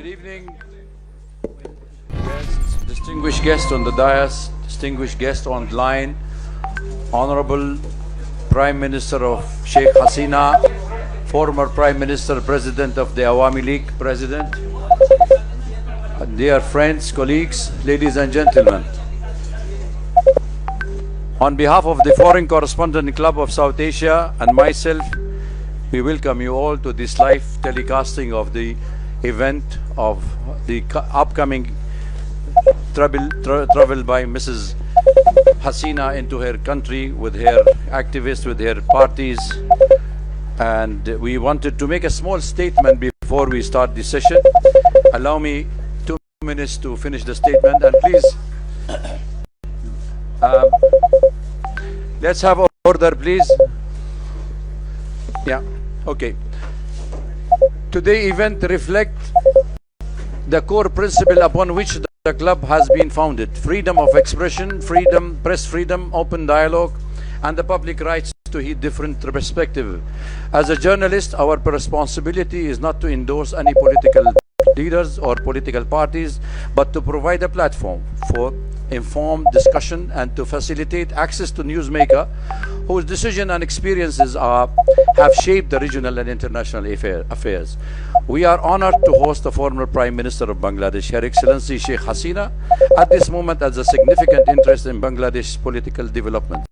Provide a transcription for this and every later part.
Good evening, guests, distinguished guests on the dais, distinguished guests online, Honorable Prime Minister of Sheikh Hasina, former Prime Minister, President of the Awami League, President, dear friends, colleagues, ladies and gentlemen. On behalf of the Foreign Correspondent Club of South Asia and myself, we welcome you all to this live telecasting of the event of the upcoming travel by Mrs. Hasina into her country with her activists, with her parties. And we wanted to make a small statement before we start the session. Allow me 2 minutes to finish the statement, and please let's have order, please. Yeah, okay. Today's event reflects the core principle upon which the club has been founded: freedom of expression, freedom, press freedom, open dialogue, and the public rights to hear different perspectives. As a journalist, our responsibility is not to endorse any political leaders or political parties, but to provide a platform for informed discussion and to facilitate access to newsmakers whose decisions and experiences have shaped the regional and international affairs. We are honored to host the former Prime Minister of Bangladesh, Her Excellency Sheikh Hasina, at this moment as a significant interest in Bangladesh political developments.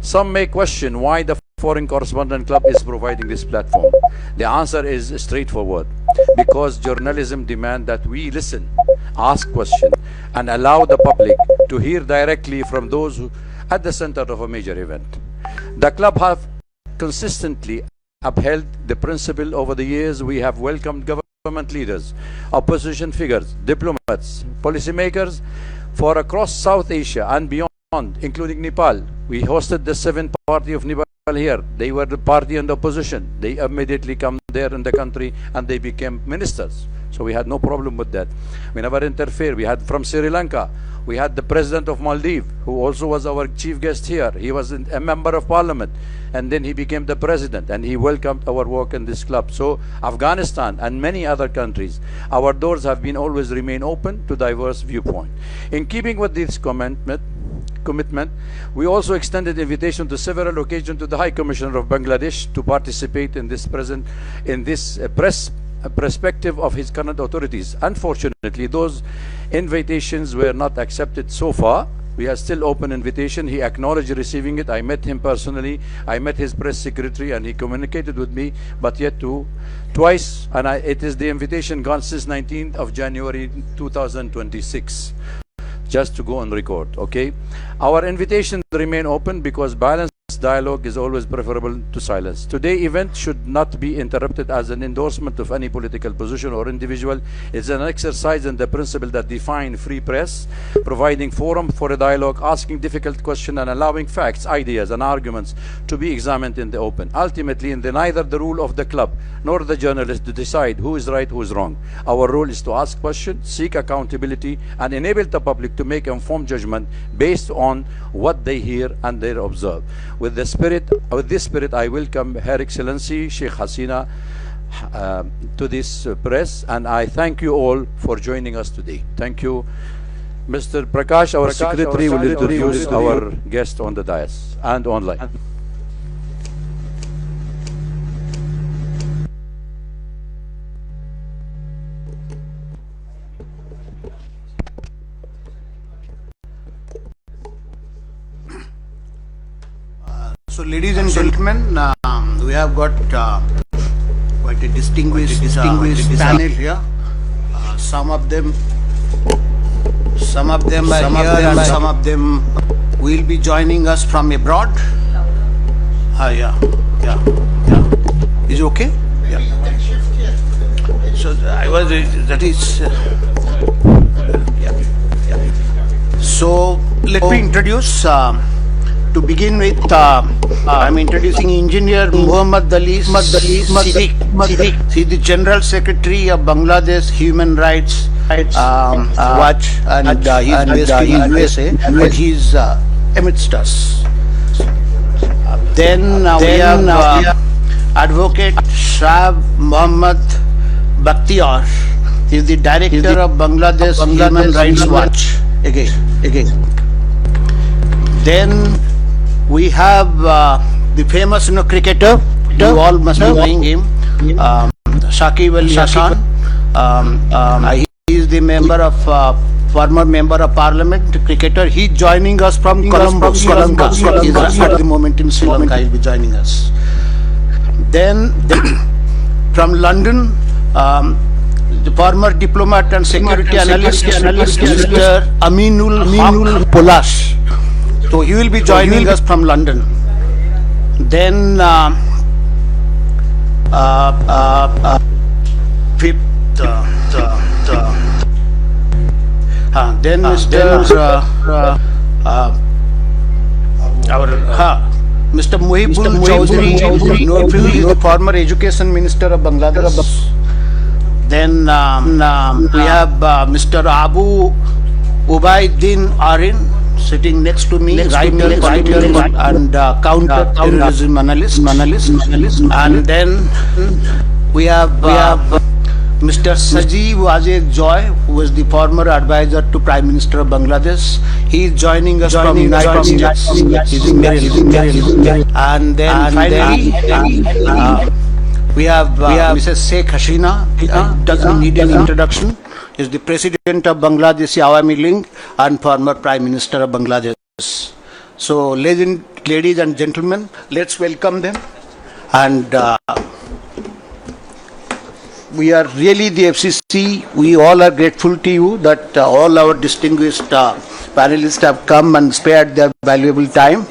Some may question why the Foreign Correspondent Club is providing this platform. The answer is straightforward: because journalism demands that we listen, ask questions, and allow the public to hear directly from those who at the center of a major event. The club have consistently upheld the principle over the years. We have welcomed government leaders, opposition figures, diplomats, policymakers for across South Asia and beyond, including Nepal. We hosted the seventh party of Nepal here. They were the party and opposition. They immediately come there in the country and they became ministers. So we had no problem with that. We never interfere. We had from Sri Lanka, we had the president of Maldives, who also was our chief guest here. He was a member of parliament, and then he became the president, and he welcomed our work in this club. So Afghanistan and many other countries, our doors have been always remain open to diverse viewpoint. In keeping with this commitment, we also extended invitation to several occasions to the High Commissioner of Bangladesh to participate in this press perspective of his current authorities. Unfortunately, those invitations were not accepted so far. We are still open invitation. He acknowledged receiving it. I met him personally. I met his press secretary, and he communicated with me, but yet twice, and it is the invitation gone since 19th of January 2026. Just to go on record, okay? Our invitation remain open because balanced dialogue is always preferable to silence. Today's event should not be interrupted as an endorsement of any political position or individual. It's an exercise in the principle that define free press, providing forum for a dialogue, asking difficult questions, and allowing facts, ideas, and arguments to be examined in the open. Ultimately, neither the rule of the club nor the journalist to decide who is right, who is wrong. Our role is to ask questions, seek accountability, and enable the public to make informed judgment based on what they hear and they observe. With this spirit, I welcome Her Excellency Sheikh Hasina to this press, and I thank you all for joining us today. Thank you. Mr. Prakash, our secretary, will introduce our guest on the dais and online. So, ladies and gentlemen, we have got quite a distinguished panel here. Some of them are here, and some of them will be joining us from abroad. Yeah. Is it okay? Yeah. So So let me introduce. To begin with, I'm introducing Engineer Muhammad Ali Siddiq. He is the General Secretary of Bangladesh Human Rights Watch, and he is based in USA, but he is amidst us. Then we have Advocate Shah Muhammad Bakhtiar. is the director of Bangladesh Human Rights Watch. Again. Then we have the famous cricketer. You all must be knowing him. Shakib Ali Hassan. He is the former member of parliament, cricketer. He is joining us from Colombo. He is at the moment in Sri Lanka. He will be joining us. Then from London, the former diplomat and security analyst, Mr. Aminul Polash. So he will be joining us from London. Then then Mr. Muhibul Chowdhury, he is the former education minister of Bangladesh. Then we have Mr. Abu Ubaiddin Arin sitting next to me, right and counter-terrorism analyst. And then we have Mr. Sajeev Wajed Joy, who is the former advisor to Prime Minister of Bangladesh. He is joining us from United States. He's in Maryland. And then finally, we have Mrs. Sheikh Hasina. Doesn't need an introduction. Is the President of Bangladesh Awami League and former Prime Minister of Bangladesh. So, ladies and gentlemen, let's welcome them. And we are really the FCC. We all are grateful to you that all our distinguished panelists have come and spared their valuable time.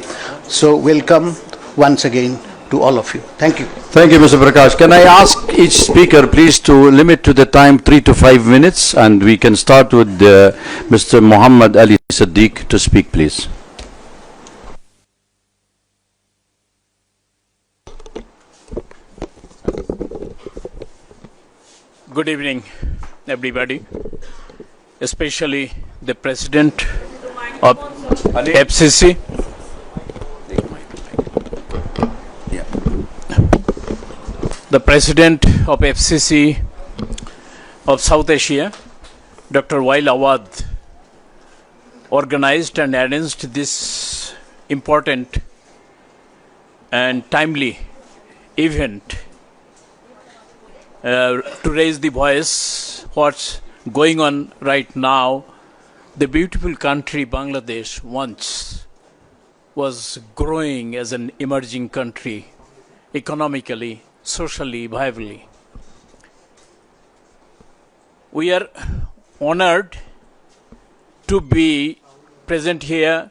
So, welcome once again to all of you. Thank you. Thank you, Mr. Prakash. Can I ask each speaker, please, to limit to the time 3 to 5 minutes, and we can start with Mr. Muhammad Ali Siddiq to speak, please. Good evening, everybody, especially the President of FCC. The President of FCC of South Asia, Dr. Wael Awad, organized and arranged this important and timely event to raise the voice what's going on right now. The beautiful country Bangladesh once was growing as an emerging country, economically, socially, viably. We are honored to be present here.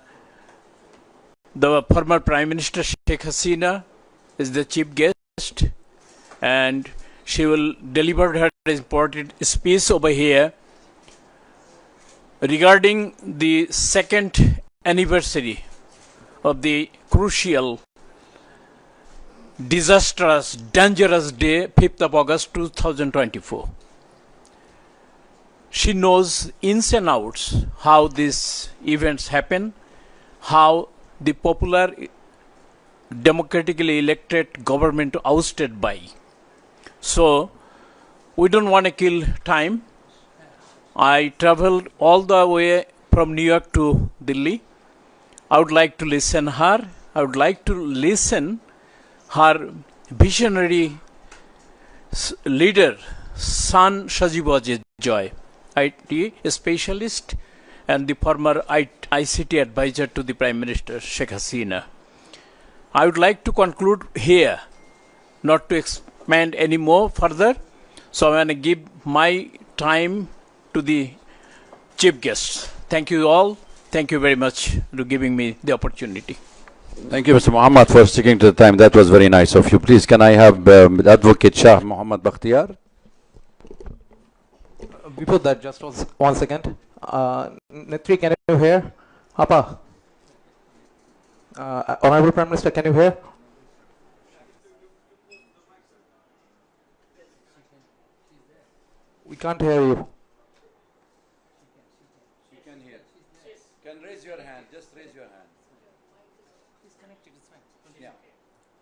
The former Prime Minister Sheikh Hasina is the chief guest, and she will deliver her important speech over here regarding the second anniversary of the crucial, disastrous, dangerous day, 5th of August 2024. She knows ins and outs how these events happen, how the popular, democratically elected government ousted by. So, we don't want to kill time. I traveled all the way from New York to Delhi. I would like to listen her. I would like to listen her visionary leader, son Sajeev Joy, IT specialist and the former ICT advisor to the Prime Minister Sheikh Hasina. I would like to conclude here, not to expand any more further. So I'm going to give my time to the chief guests. Thank you all. Thank you very much for giving me the opportunity. Thank you, Mr. Muhammad, for sticking to the time. That was very nice of you. Please, can I have Advocate Shah Muhammad Bakhtiyar? Before that, just one second. Netri, can you hear? Appa. Honorable Prime Minister, can you hear? We can't hear you. She can hear. Can raise your hand. Just raise your hand. He's connected, it's fine. Yeah.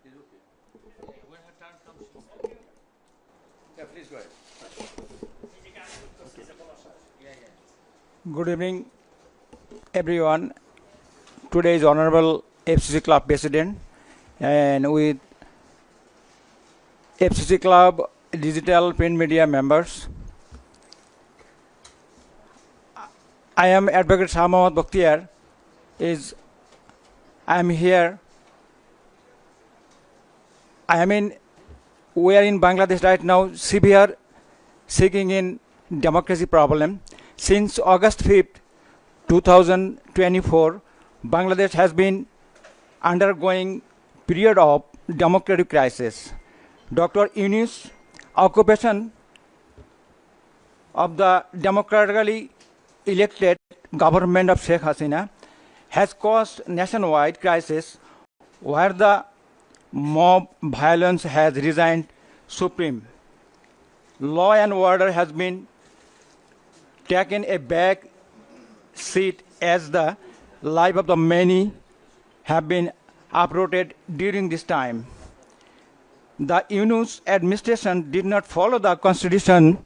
It's okay. When her turn comes, Yeah, please go ahead. Good evening, everyone. Today is Honorable FCC Club President, and with FCC Club digital print media members. I am Advocate Shah Mohammad Bakhtiar. I am here. We are in Bangladesh right now, severe seeking in democracy problem. Since August 5th, 2024, Bangladesh has been undergoing period of democratic crisis. Dr. Yunus' occupation of the democratically elected government of Sheikh Hasina has caused nationwide crisis where the mob violence has resigned supreme. Law and order has been taken a back seat as the life of the many have been uprooted during this time. The Yunus administration did not follow the constitution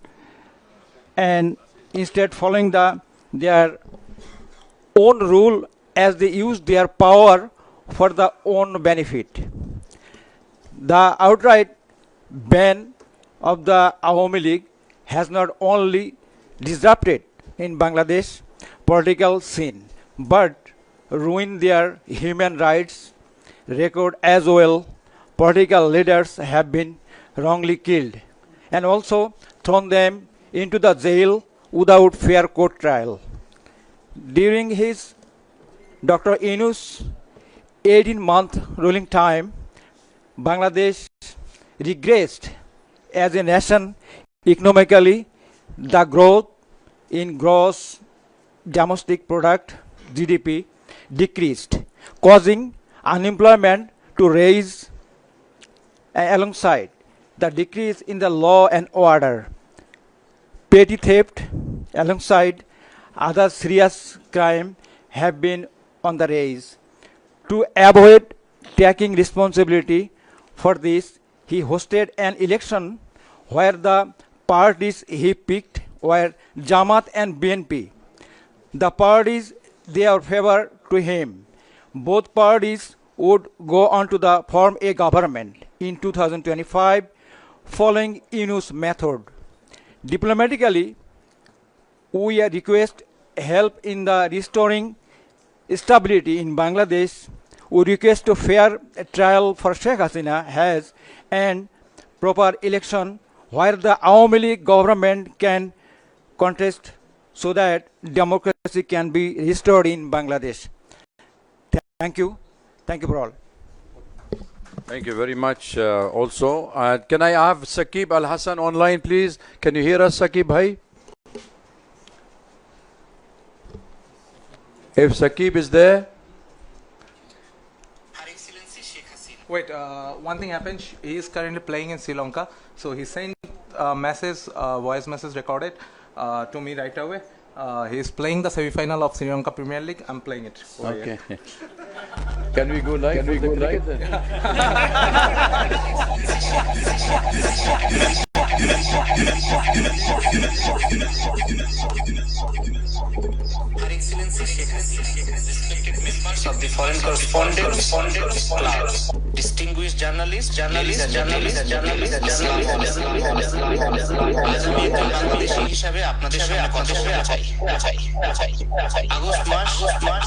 and instead following their own rule as they used their power for their own benefit. The outright ban of the Awami League has not only disrupted in Bangladesh political scene, but ruined their human rights record as well. Political leaders have been wrongly killed and also thrown them into the jail without fair court trial. During his Dr. Yunus' 18-month ruling time, Bangladesh regressed as a nation economically. The growth in gross domestic product GDP decreased, causing unemployment to rise alongside the decrease in the law and order. Petty theft alongside other serious crime have been on the rise. To avoid taking responsibility for this, he hosted an election where the parties he picked were Jamaat and BNP. The parties they are favor to him. Both parties would go on to form a government in 2025 following Yunus' method. Diplomatically, we request help in the restoring stability in Bangladesh. We request a fair trial for Sheikh Hasina has and proper election where the Awami League government can contest so that democracy can be restored in Bangladesh. Thank you. Thank you for all. Thank you very much also. Can I have Saqib Al Hassan online, please? Can you hear us, Saqib bhai? If Saqib is there. Wait, one thing happened. He is currently playing in Sri Lanka, so he sent a message, voice message recorded to me right away. He is playing the semi-final of Sri Lanka Premier League. I'm playing it. Okay. Can we go live? Can we go live then? Her Excellency Sheikh Hasina, respected members of the Foreign Correspondents Club, distinguished journalists, আজ আমি একজন বাংলাদেশী হিসাবে আপনাদের সামনে কথা বলতে চাই। August মাস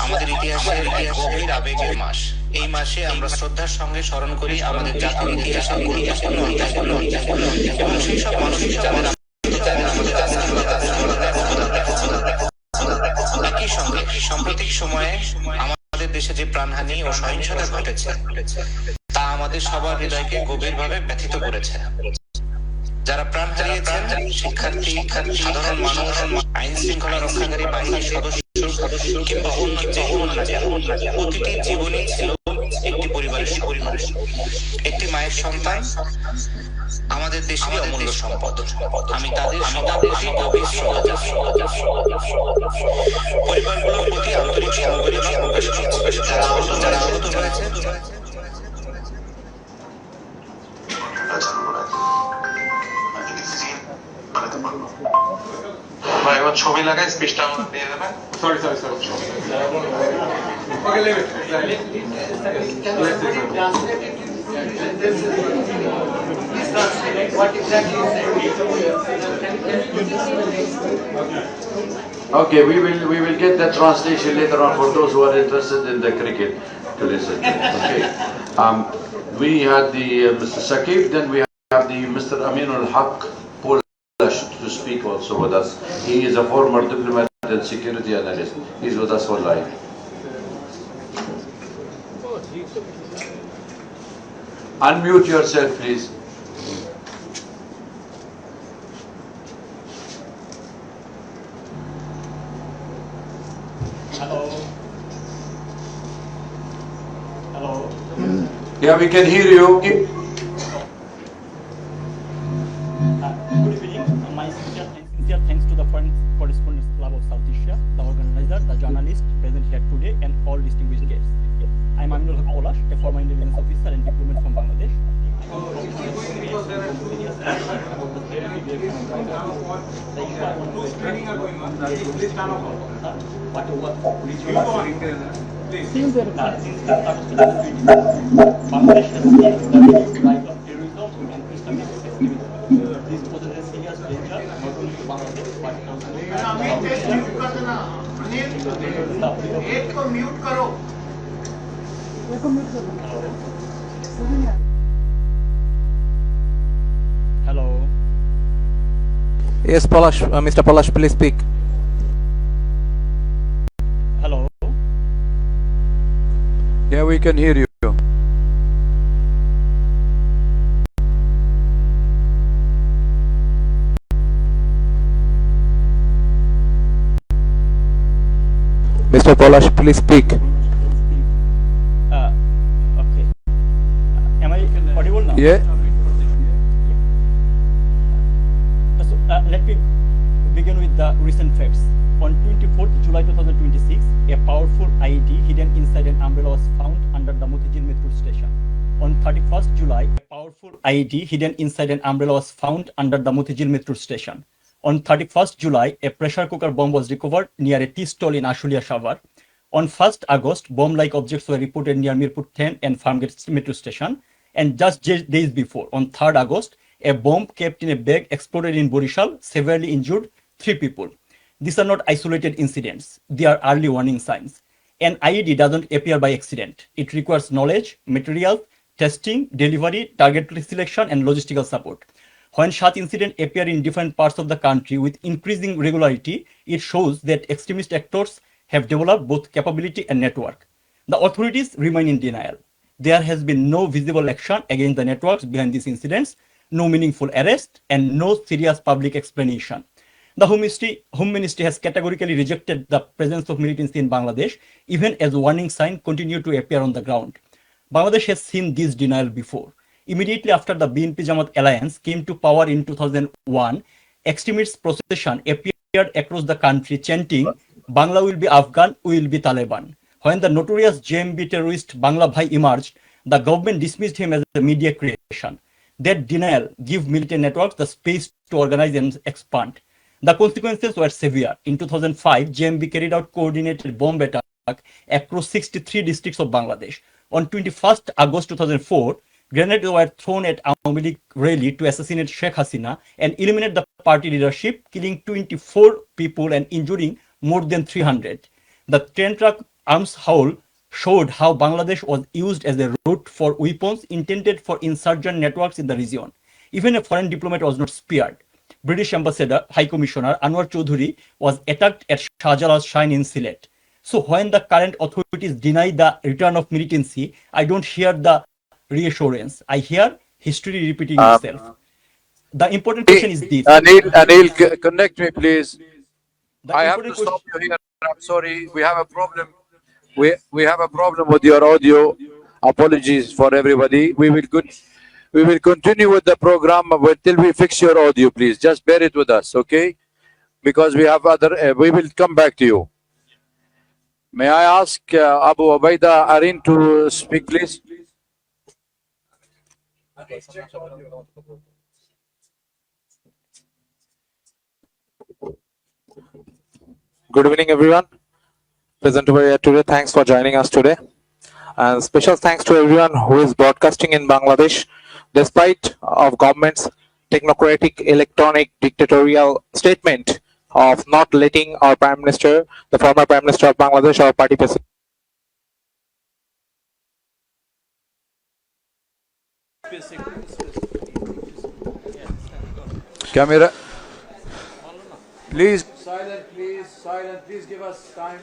আমাদের ইতিহাসের গভীর আবেগের মাস। এই মাসে আমরা শ্রদ্ধার সঙ্গে স্মরণ করি আমাদের জাতীয় ইতিহাসের গুরুত্বপূর্ণ অধ্যায়গুলো এবং সেই সব মানুষকে যাদের একই সঙ্গে সাম্প্রতিক সময়ে আমাদের দেশে যে প্রাণহানি ও সহিংসতা ঘটেছে তা আমাদের সবার হৃদয়কে গভীরভাবে ব্যথিত করেছে। যারা প্রাণ হারিয়েছেন শিক্ষার্থী, সাধারণ মানুষ, আইন শৃঙ্খলা রক্ষাকারী বাহিনীর সদস্য কিংবা অন্য যে প্রতিটি জীবনই ছিল একটি পরিবারের পরিবার, একটি মায়ের সন্তান, আমাদের দেশের অমূল্য সম্পদ। আমি তাদের সবার প্রতি গভীর শ্রদ্ধা, পরিবারগুলোর প্রতি আন্তরিক সমবেদনা প্রকাশ করছি। যারা আহত হয়েছে ভাই একবার ছবি লাগাই স্পেসটা আমাদের দিয়ে দেবেন। Sorry. Okay, leave it. What exactly Okay, we will get the translation later on for those who are interested in the cricket to listen. Okay. We had the Mr. Sakib, then we have the Mr. Aminul Haq Polish to speak also with us. He is a former diplomat and security analyst. He's with us for live. Unmute yourself, please. Hello. Yeah, we can hear you. Good evening. My sincere thanks to the Foreign Correspondents Club of South Asia, the organizer, the journalist present here today, and all distinguished guests. I am Aminul Haq Polash, a former intelligence officer and diplomat from Bangladesh. Since the start of 2020, Bangladesh has seen the rise of terrorism and Islamic extremism. This poses a serious danger not only to Bangladesh but also to Hello. Yes, Polash, Mr. Polash, please speak. Hello. Yeah, we can hear you. Mr. Polash, please speak. Okay. Am I audible now? Yeah. So, let me begin with the recent facts. On 24th July 2026, a powerful IED hidden inside an umbrella was found under the Motijil metro station. On 31st July, a powerful IED hidden inside an umbrella was found under the Motijil metro station. On 31st July, a pressure cooker bomb was recovered near a tea stall in Ashulia Shavar. On 1st August, bomb-like objects were reported near Mirpur 10 and Farmgate metro station. And just days before, on 3rd August, a bomb kept in a bag exploded in Borishal, severely injured 3 people. These are not isolated incidents. They are early warning signs. An IED doesn't appear by accident. It requires knowledge, materials, testing, delivery, target selection, and logistical support. When such incidents appear in different parts of the country with increasing regularity, it shows that extremist actors have developed both capability and network. The authorities remain in denial. There has been no visible action against the networks behind these incidents, no meaningful arrest, and no serious public explanation. The Home Ministry has categorically rejected the presence of militancy in Bangladesh, even as warning signs continue to appear on the ground. Bangladesh has seen this denial before. Immediately after the BNP Jamaat alliance came to power in 2001, extremist procession appeared across the country chanting, Bangla will be Afghan, we will be Taliban. When the notorious JMB terrorist Bangla Bhai emerged, the government dismissed him as a media creation. That denial gave militant networks the space to organize and expand. The consequences were severe. In 2005, JMB carried out coordinated bomb attack across 63 districts of Bangladesh. On 21st August 2004, grenades were thrown at Awami League rally to assassinate Sheikh Hasina and eliminate the party leadership, killing 24 people and injuring more than 300. The 10-truck arms haul showed how Bangladesh was used as a route for weapons intended for insurgent networks in the region. Even a foreign diplomat was not spared. British Ambassador, High Commissioner Anwar Chaudhuri was attacked at Shahjalal's shrine in Sylhet. So when the current authorities deny the return of militancy, I don't hear the reassurance. I hear history repeating itself. The important question is this. Anil, connect me, please. The I have to important stop you here. I'm sorry. We have a problem. We have a problem with your audio. Apologies for everybody. We will continue with the program until we fix your audio, please. Just bear it with us, okay? Because we have other. We will come back to you. May I ask Abu Ubaida Arin to speak, please? Good evening, everyone. Present over here today. Thanks for joining us today. And special thanks to everyone who is broadcasting in Bangladesh, despite of government's technocratic, electronic, dictatorial statement of not letting our Prime Minister, the former Prime Minister of Bangladesh, our party president. Camera. Please. Silent, please. Silent. Please give us time.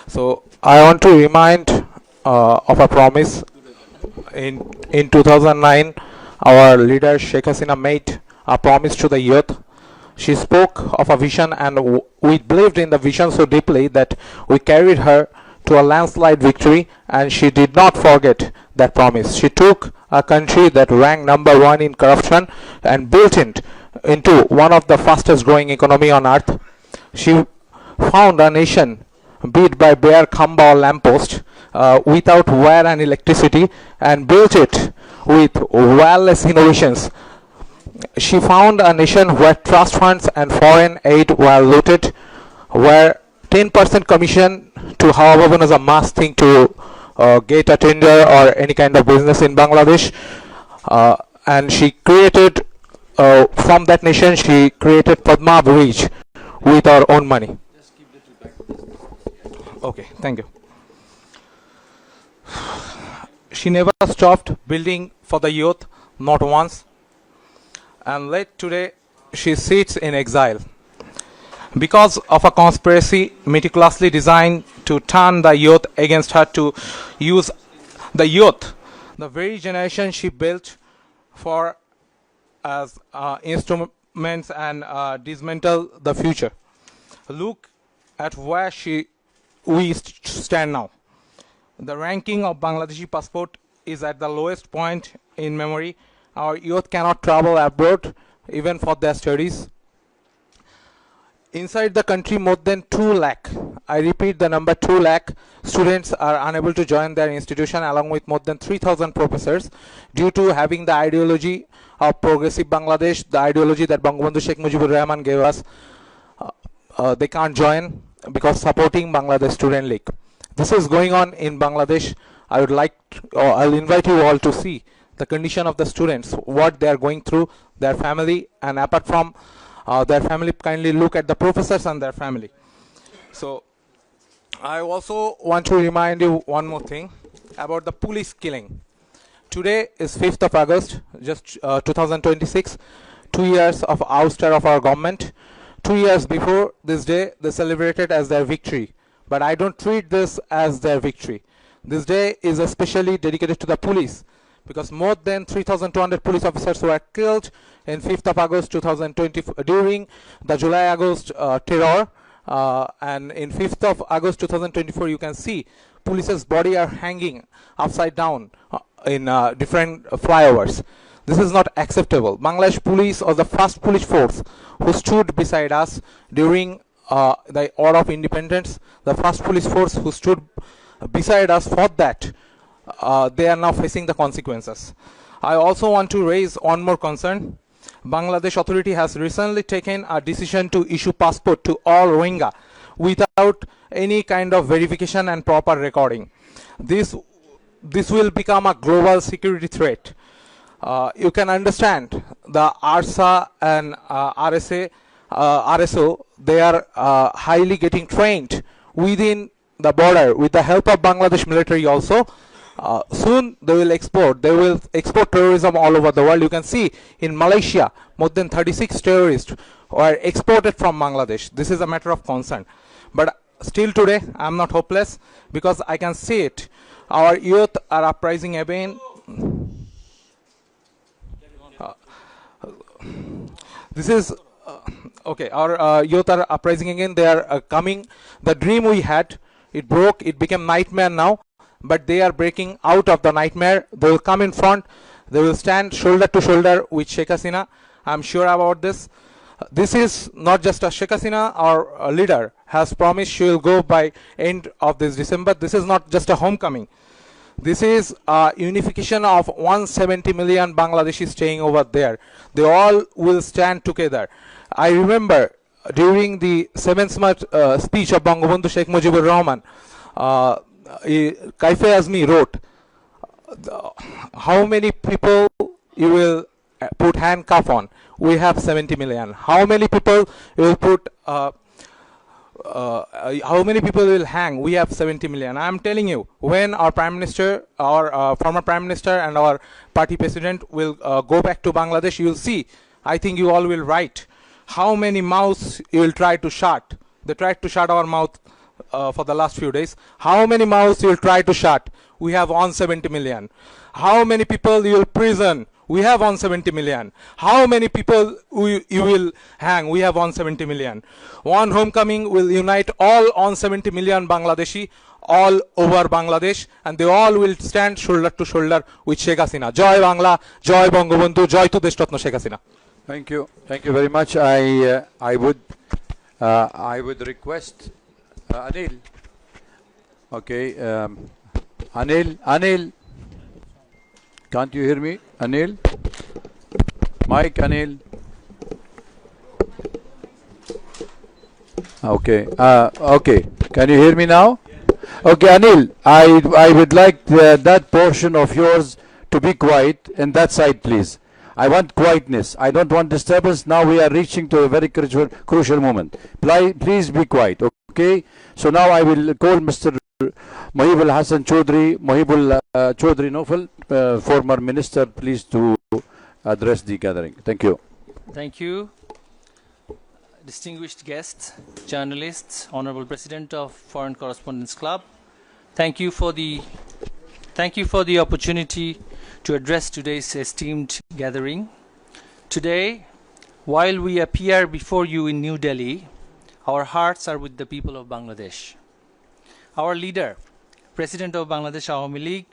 So I want to remind of a promise. In 2009, our leader Sheikh Hasina made a promise to the youth. She spoke of a vision, and we believed in the vision so deeply that we carried her to a landslide victory, and she did not forget that promise. She took a country that ranked number 1 in corruption and built it into one of the fastest growing economy on earth. She found a nation beat by bare khamba or lamppost, without wire and electricity, and built it with wireless innovations. She found a nation where trust funds and foreign aid were looted, where 10% commission to however is a must thing to get a tender or any kind of business in Bangladesh. And she created, from that nation, she created Padma Bridge with our own money. Okay, thank you. She never stopped building for the youth, not once. And late today, she sits in exile because of a conspiracy meticulously designed to turn the youth against her, to use the youth, the very generation she built for as instruments, and dismantle the future. Look at where we stand now. The ranking of Bangladeshi passport is at the lowest point in memory. Our youth cannot travel abroad even for their studies. Inside the country, more than 2 lakh, I repeat the number 2 lakh, students are unable to join their institution, along with more than 3,000 professors, due to having the ideology of progressive Bangladesh, the ideology that Bangabandhu Sheikh Mujibur Rahman gave us. They can't join because supporting Bangladesh Student League. This is going on in Bangladesh. I would like I'll invite you all to see the condition of the students, what they are going through, their family, and apart from their family, kindly look at the professors and their family. So I also want to remind you one more thing about the police killing. Today is 5th of August, just 2026, 2 years of ouster of our government. 2 years before this day, they celebrated as their victory. But I don't treat this as their victory. This day is especially dedicated to the police, because more than 3,200 police officers were killed in 5th of August 2020 during the July-August terror. And in 5th of August 2024, you can see police's body are hanging upside down in different flyovers. This is not acceptable. Bangladesh police was the first police force who stood beside us during the War of Independence. The first police force who stood beside us for that. They are now facing the consequences. I also want to raise one more concern. Bangladesh authority has recently taken a decision to issue passport to all Rohingya without any kind of verification and proper recording. This will become a global security threat. You can understand the ARSA and RSO, they are highly getting trained within the border with the help of Bangladesh military also. Soon they will export terrorism all over the world. You can see in Malaysia, more than 36 terrorists were exported from Bangladesh. This is a matter of concern. But still today, I am not hopeless, because I can see it. Our youth are uprising again. This is okay. Our youth are uprising again. They are coming. The dream we had, it broke. It became nightmare now. But they are breaking out of the nightmare. They will come in front. They will stand shoulder to shoulder with Sheikh Hasina. I'm sure about this. This is not just a Sheikh Hasina, our leader has promised she will go by end of this December. This is not just a homecoming. This is a unification of 170 million Bangladeshi staying over there. They all will stand together. I remember during the 7th March speech of Bangabandhu Sheikh Mujibur Rahman, Kaife Azmi wrote, how many people you will put handcuff on? We have 70 million. How many people you will put how many people will hang? We have 70 million. I am telling you, when our Prime Minister, our former Prime Minister and our party president will go back to Bangladesh, you will see, I think you all will write how many mouths you will try to shut. They tried to shut our mouth for the last few days. How many mouths you will try to shut? We have 170 million. How many people you will prison? We have 170 million. How many people you will hang? We have 170 million. One homecoming will unite all 170 million Bangladeshi all over Bangladesh, and they all will stand shoulder to shoulder with Sheikh Hasina. Joy Bangla, Joy Bangabandhu, Joy to Deshtratna Sheikh Hasina. Thank you. Thank you very much. I would request Anil. Okay. Anil. Can't you hear me? Anil? Mike, Anil? Okay. Okay. Can you hear me now? Okay, Anil, I would like that portion of yours to be quiet in that side, please. I want quietness. I don't want disturbance. Now we are reaching to a very crucial moment. Please be quiet, okay? So now I will call Mr. Mohibul Hassan Chaudhry, Mohibul Chaudhry Nofal, former minister, please to address the gathering. Thank you. Thank you. Distinguished guests, journalists, Honorable President of Foreign Correspondents Club, thank you for the opportunity to address today's esteemed gathering. Today, while we appear before you in New Delhi, our hearts are with the people of Bangladesh. Our leader, President of Bangladesh Awami League,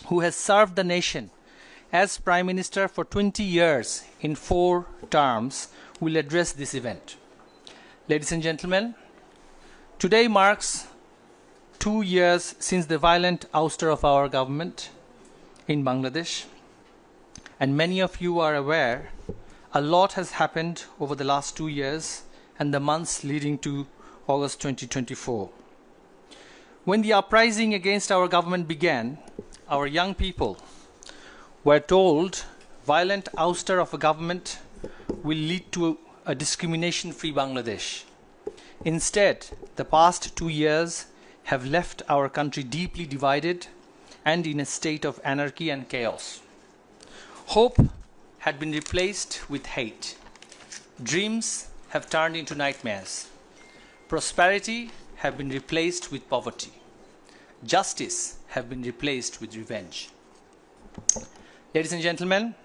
who has served the nation as Prime Minister for 20 years in 4 terms, will address this event. Ladies and gentlemen, today marks 2 years since the violent ouster of our government in Bangladesh, and many of you are aware a lot has happened over the last 2 years and the months leading to August 2024. When the uprising against our government began, our young people were told violent ouster of a government will lead to a discrimination-free Bangladesh. Instead, the past 2 years have left our country deeply divided and in a state of anarchy and chaos. Hope had been replaced with hate. Dreams have turned into nightmares. Prosperity have been replaced with poverty. Justice have been replaced with revenge. Ladies and gentlemen,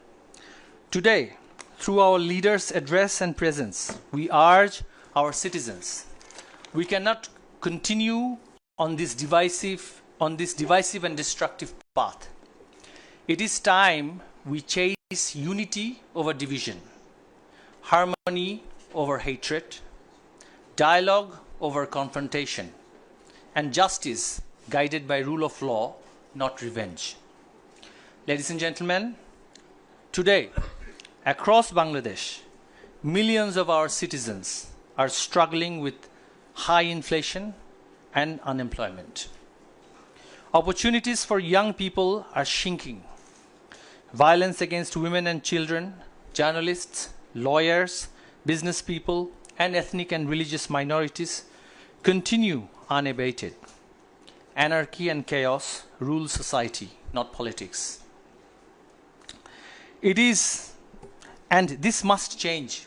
today, through our leaders' address and presence, we urge our citizens, we cannot continue on this divisive and destructive path. It is time we chase unity over division, harmony over hatred, dialogue over confrontation, and justice guided by rule of law, not revenge. Ladies and gentlemen, today, across Bangladesh, millions of our citizens are struggling with high inflation and unemployment. Opportunities for young people are shrinking. Violence against women and children, journalists, lawyers, business people, and ethnic and religious minorities continue unabated. Anarchy and chaos rule society, not politics. And this must change.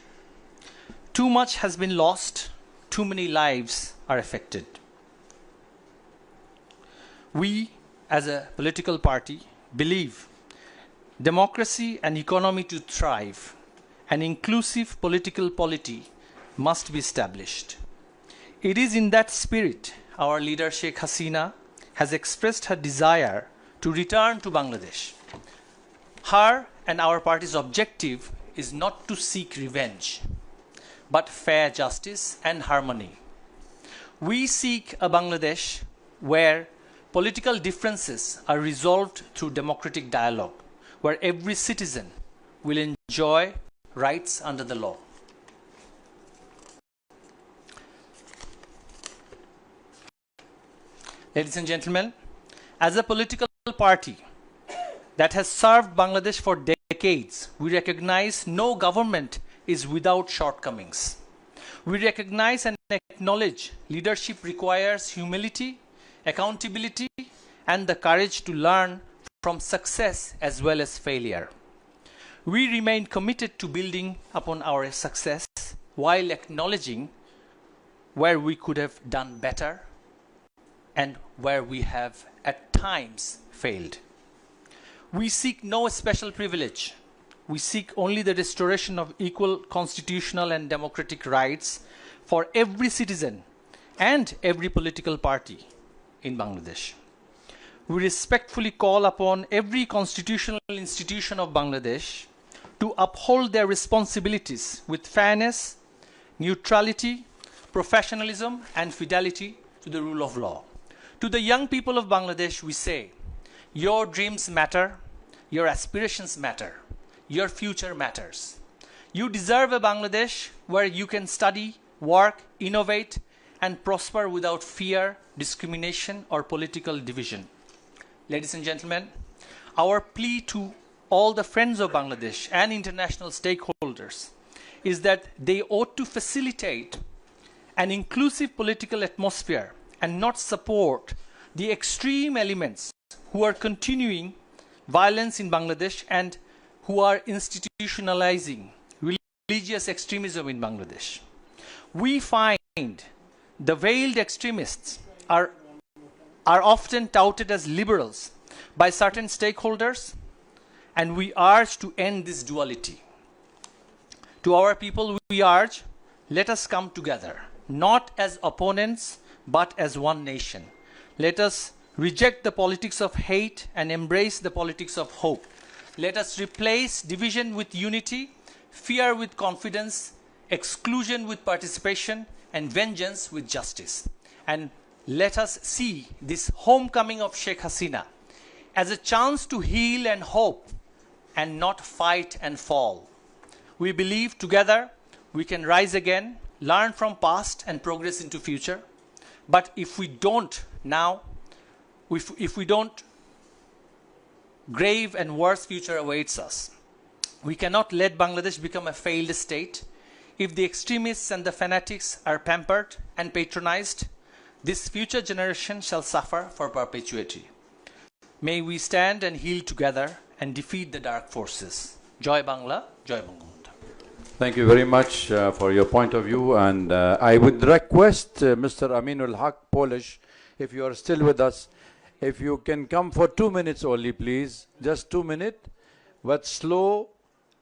Too much has been lost, too many lives are affected. We, as a political party, believe democracy and economy to thrive, an inclusive political polity must be established. It is in that spirit our leader Sheikh Hasina has expressed her desire to return to Bangladesh. Her and our party's objective is not to seek revenge, but fair justice and harmony. We seek a Bangladesh where political differences are resolved through democratic dialogue, where every citizen will enjoy rights under the law. Ladies and gentlemen, as a political party that has served Bangladesh for decades, we recognize no government is without shortcomings. We recognize and acknowledge leadership requires humility, accountability, and the courage to learn from success as well as failure. We remain committed to building upon our success while acknowledging where we could have done better and where we have at times failed. We seek no special privilege. We seek only the restoration of equal constitutional and democratic rights for every citizen and every political party in Bangladesh. We respectfully call upon every constitutional institution of Bangladesh to uphold their responsibilities with fairness, neutrality, professionalism, and fidelity to the rule of law. To the young people of Bangladesh, we say, your dreams matter, your aspirations matter, your future matters. You deserve a Bangladesh where you can study, work, innovate, and prosper without fear, discrimination, or political division. Ladies and gentlemen, our plea to all the friends of Bangladesh and international stakeholders is that they ought to facilitate an inclusive political atmosphere and not support the extreme elements who are continuing violence in Bangladesh and who are institutionalizing religious extremism in Bangladesh. We find the veiled extremists are often touted as liberals by certain stakeholders, and we urge to end this duality. To our people, we urge, let us come together, not as opponents, but as one nation. Let us reject the politics of hate and embrace the politics of hope. Let us replace division with unity, fear with confidence, exclusion with participation, and vengeance with justice. And let us see this homecoming of Sheikh Hasina as a chance to heal and hope and not fight and fall. We believe together we can rise again, learn from past and progress into future. But if we don't now, if we don't, grave and worse future awaits us. We cannot let Bangladesh become a failed state. If the extremists and the fanatics are pampered and patronized, this future generation shall suffer for perpetuity. May we stand and heal together and defeat the dark forces. Joy Bangla, Joy Bangla. Thank you very much for your point of view, and I would request Mr. Aminul Haq, Polish, if you are still with us, if you can come for 2 minutes only, please, just 2 minutes, but slow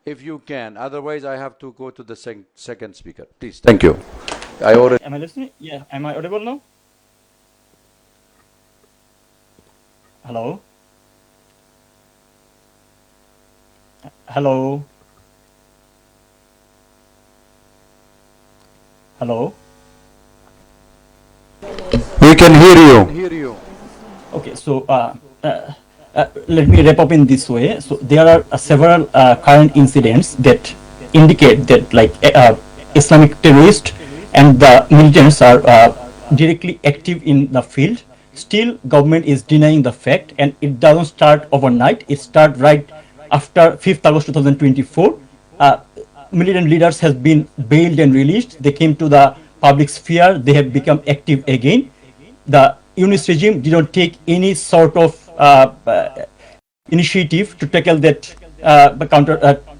if you can. Otherwise, I have to go to the second speaker. Please, thank you. Am I listening? Yeah, am I audible now? Hello? Hello? Hello? We can hear you. Okay, so let me wrap up in this way. So there are several current incidents that indicate that like Islamic terrorists and the militants are directly active in the field. Still, government is denying the fact, and it doesn't start overnight. It starts right after 5th August 2024. Militant leaders have been bailed and released. They came to the public sphere. They have become active again. The Yunus regime did not take any sort of initiative to tackle that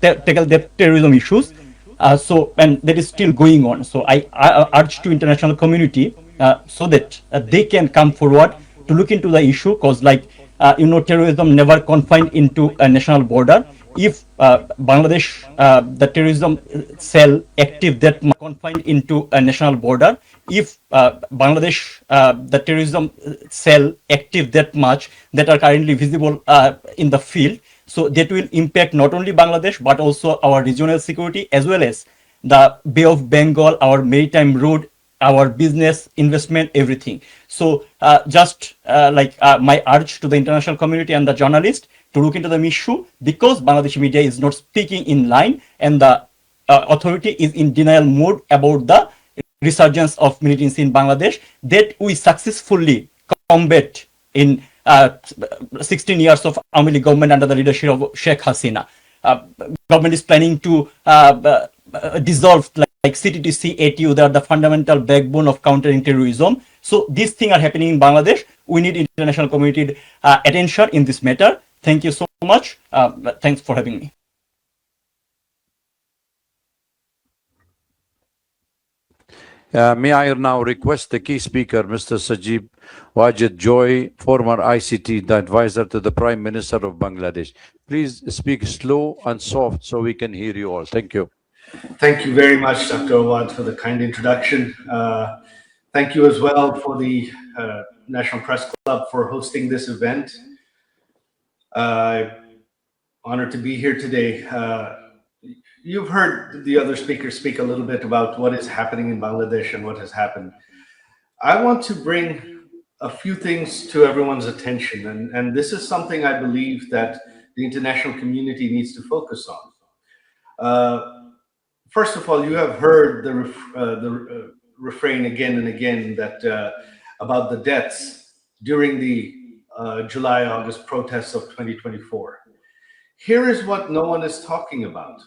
tackle that terrorism issues. And that is still going on. So I urge to international community so that they can come forward to look into the issue, because terrorism never confined into a national border. If Bangladesh, the terrorism cell active that much confined into a national border, if Bangladesh, the terrorism cell active that much that are currently visible in the field, so that will impact not only Bangladesh but also our regional security as well as the Bay of Bengal, our maritime road our business, investment, everything. So my urge to the international community and the journalists to look into the issue, because Bangladeshi media is not speaking in line and the authority is in denial mode about the resurgence of militancy in Bangladesh that we successfully combat in 16 years of Awami League government under the leadership of Sheikh Hasina. Government is planning to dissolve like CTTC, ATU. They are the fundamental backbone of countering terrorism. So these things are happening in Bangladesh. We need international community attention in this matter. Thank you so much. Thanks for having me. May I now request the key speaker, Mr. Sajib Wajid Joy, former ICT advisor to the Prime Minister of Bangladesh. Please speak slow and soft so we can hear you all. Thank you. Thank you very much, Dr. Awad, for the kind introduction. Thank you as well for the National Press Club for hosting this event. Honored to be here today. You've heard the other speakers speak a little bit about what is happening in Bangladesh and what has happened. I want to bring a few things to everyone's attention, and this is something I believe that the international community needs to focus on. First of all, you have heard the refrain again and again that about the deaths during the July-August protests of 2024. Here is what no one is talking about.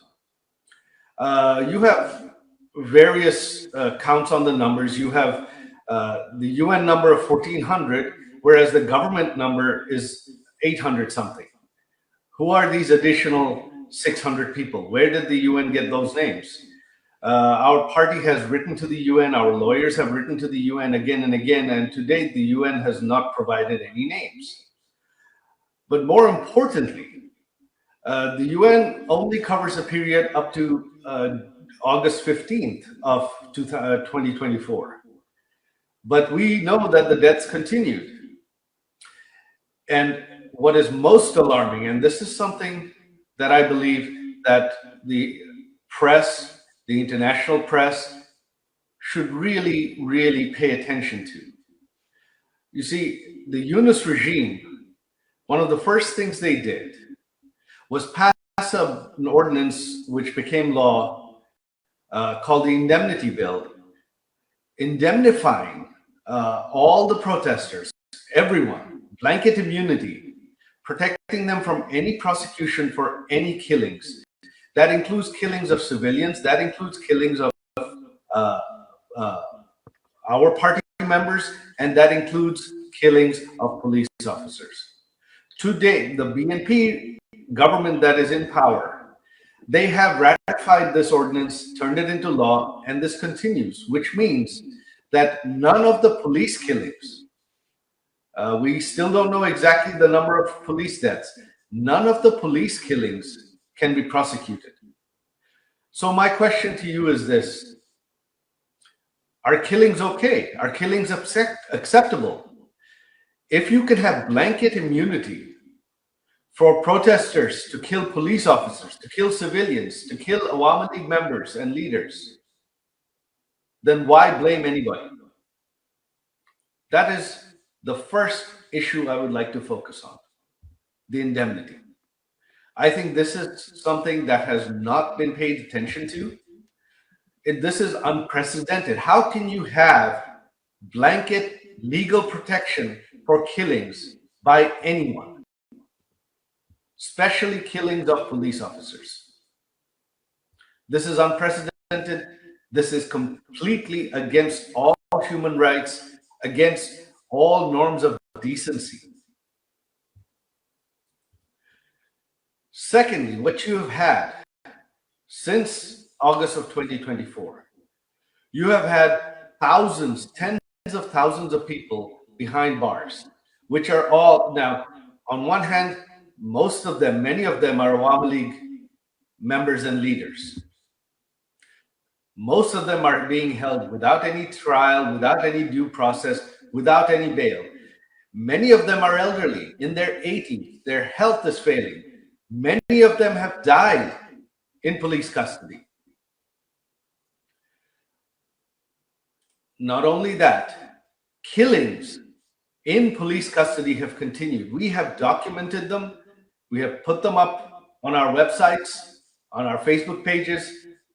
You have various counts on the numbers. You have the UN number of 1,400, whereas the government number is 800 something. Who are these additional 600 people? Where did the UN get those names? Our party has written to the UN, our lawyers have written to the UN again and again, and to date the UN has not provided any names. But more importantly, the UN only covers a period up to August 15th of 2024. But we know that the deaths continued. And what is most alarming, and this is something that I believe that the press, the international press, should really, really pay attention to. You see, the Yunus regime, one of the first things they did was pass an ordinance which became law called the Indemnity Bill, indemnifying all the protesters, everyone, blanket immunity, protecting them from any prosecution for any killings. That includes killings of civilians, that includes killings of our party members, and that includes killings of police officers. To date, the BNP government that is in power, they have ratified this ordinance, turned it into law, and this continues, which means that none of the police killings, we still don't know exactly the number of police deaths, none of the police killings can be prosecuted. So my question to you is this: are killings okay? Are killings acceptable? If you can have blanket immunity for protesters to kill police officers, to kill civilians, to kill Awami League members and leaders, then why blame anybody? That is the first issue I would like to focus on, the indemnity. I think this is something that has not been paid attention to. This is unprecedented. How can you have blanket legal protection for killings by anyone, especially killings of police officers? This is unprecedented. This is completely against all human rights, against all norms of decency. Secondly, what you have had since August of 2024, you have had thousands, tens of thousands of people behind bars, which are all now, on one hand, most of them, many of them are Awami League members and leaders. Most of them are being held without any trial, without any due process, without any bail. Many of them are elderly, in their 80s. Their health is failing. Many of them have died in police custody. not only that, killings in police custody have continued. We have documented them. We have put them up on our websites, on our Facebook pages,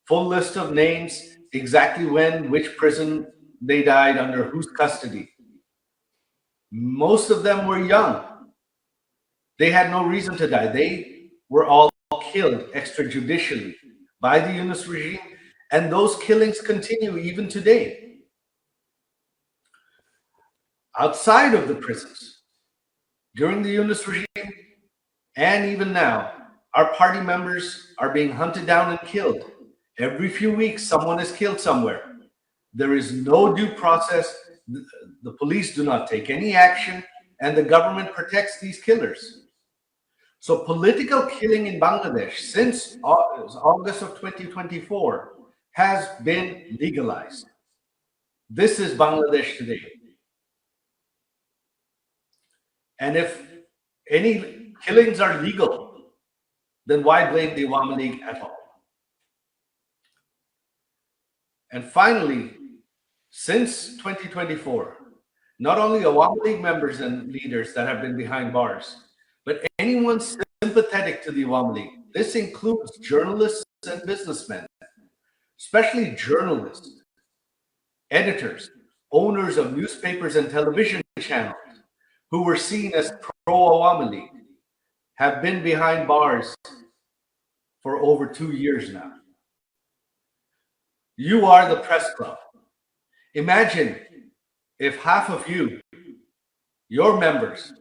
full list of names, exactly when, which prison they died, under whose custody. Most of them were young. They had no reason to die. They were all killed extrajudicially by the Yunus regime, and those killings continue even today. Outside of the prisons, during the Yunus regime, and even now, our party members are being hunted down and killed. Every few weeks, someone is killed somewhere. There is no due process. The police do not take any action, and the government protects these killers. So political killing in Bangladesh since August of 2024 has been legalized. This is Bangladesh today. And if any killings are legal, then why blame the Awami League at all? And finally, since 2024, not only Awami League members and leaders that have been behind bars, but anyone sympathetic to the Awami League. This includes journalists and businessmen, especially journalists, editors, owners of newspapers and television channels who were seen as pro-Awami League, have been behind bars for over 2 years now. You are the press club. Imagine if half of you, your members,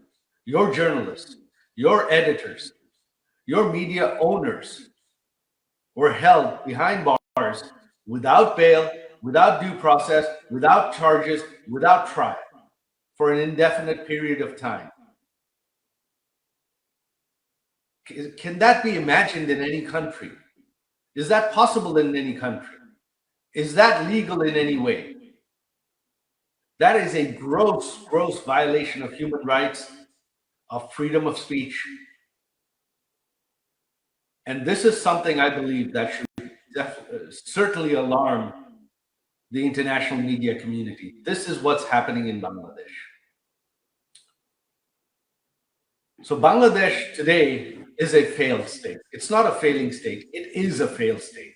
your journalists, your editors, your media owners were held behind bars without bail, without due process, without charges, without trial for an indefinite period of time. Can that be imagined in any country? Is that possible in any country? Is that legal in any way? That is a gross, gross violation of human rights, of freedom of speech. And this is something I believe that should certainly alarm the international media community. This is what's happening in Bangladesh. So Bangladesh today is a failed state. It's not a failing state. It is a failed state.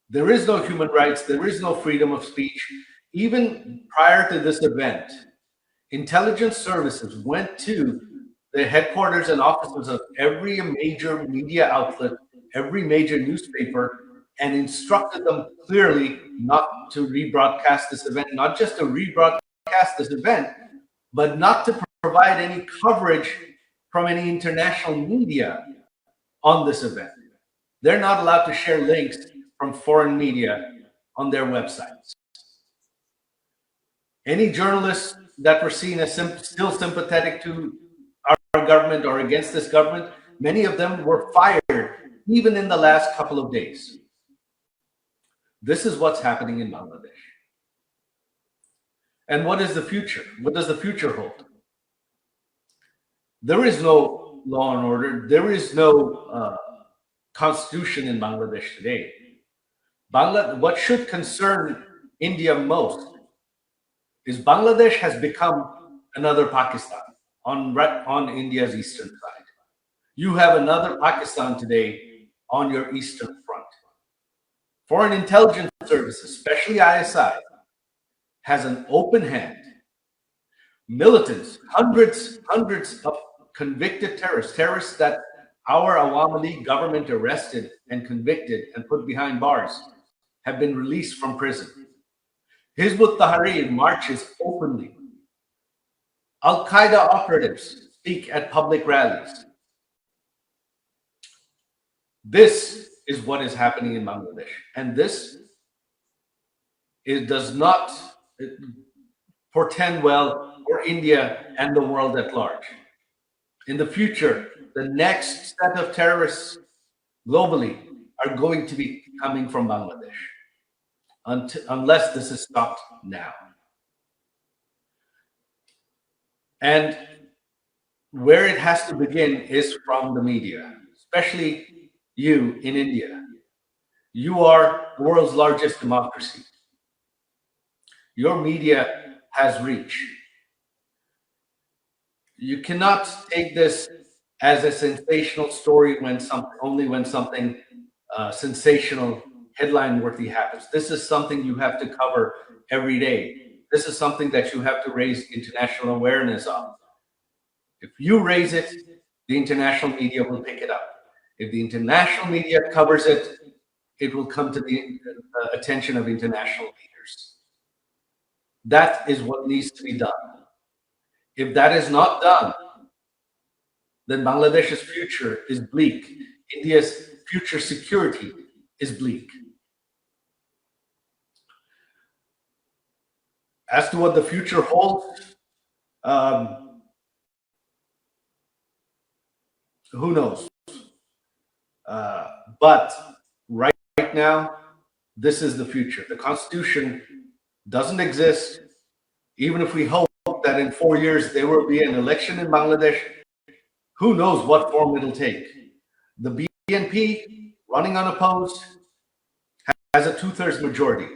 There is no human rights. There is no freedom of speech. Even prior to this event, intelligence services went to the headquarters and offices of every major media outlet, every major newspaper, and instructed them clearly not to rebroadcast this event, not just to rebroadcast this event, but not to provide any coverage from any international media on this event. They're not allowed to share links from foreign media on their websites. Any journalists that were seen as still sympathetic to our government or against this government, many of them were fired even in the last couple of days. This is what's happening in Bangladesh. And what is the future? What does the future hold? There is no law and order. There is no constitution in Bangladesh today. What should concern India most is Bangladesh has become another Pakistan on India's eastern side. You have another Pakistan today on your eastern front. Foreign intelligence services, especially ISI, has an open hand. Militants, hundreds of convicted terrorists that our Awami League government arrested and convicted and put behind bars, have been released from prison. Hizb ut-Tahrir marches openly. Al-Qaeda operatives speak at public rallies. This is what is happening in Bangladesh. And this does not portend well for India and the world at large. In the future, the next set of terrorists globally are going to be coming from Bangladesh, unless this is stopped now. And where it has to begin is from the media, especially you in India. You are the world's largest democracy. your media has reach. You cannot take this as a sensational story only when something sensational, headline-worthy happens. This is something you have to cover every day. This is something that you have to raise international awareness of. If you raise it, the international media will pick it up. If the international media covers it, it will come to the attention of international leaders. That is what needs to be done. If that is not done, then Bangladesh's future is bleak. India's future security is bleak. As to what the future holds, who knows? But right now, this is the future. The Constitution doesn't exist. Even if we hope that in 4 years there will be an election in Bangladesh, who knows what form it'll take. The BNP, running unopposed, has a 2/3 majority.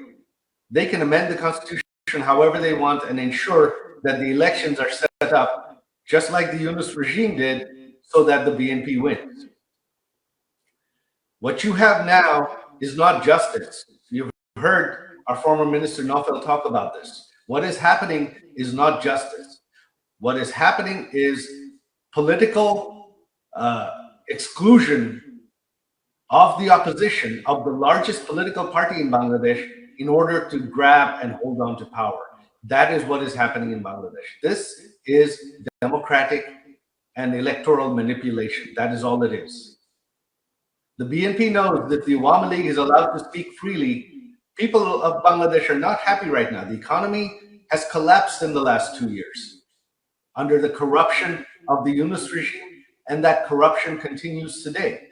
They can amend the Constitution however they want and ensure that the elections are set up just like the Yunus regime did, so that the BNP wins. What you have now is not justice. You've heard our former Minister Naufel talk about this. What is happening is not justice. What is happening is political exclusion of the opposition, of the largest political party in Bangladesh, in order to grab and hold on to power. That is what is happening in Bangladesh. This is democratic and electoral manipulation. That is all it is. The BNP knows that the Awami League is allowed to speak freely. People of Bangladesh are not happy right now. The economy has collapsed in the last 2 years under the corruption of the Yunus regime, and that corruption continues today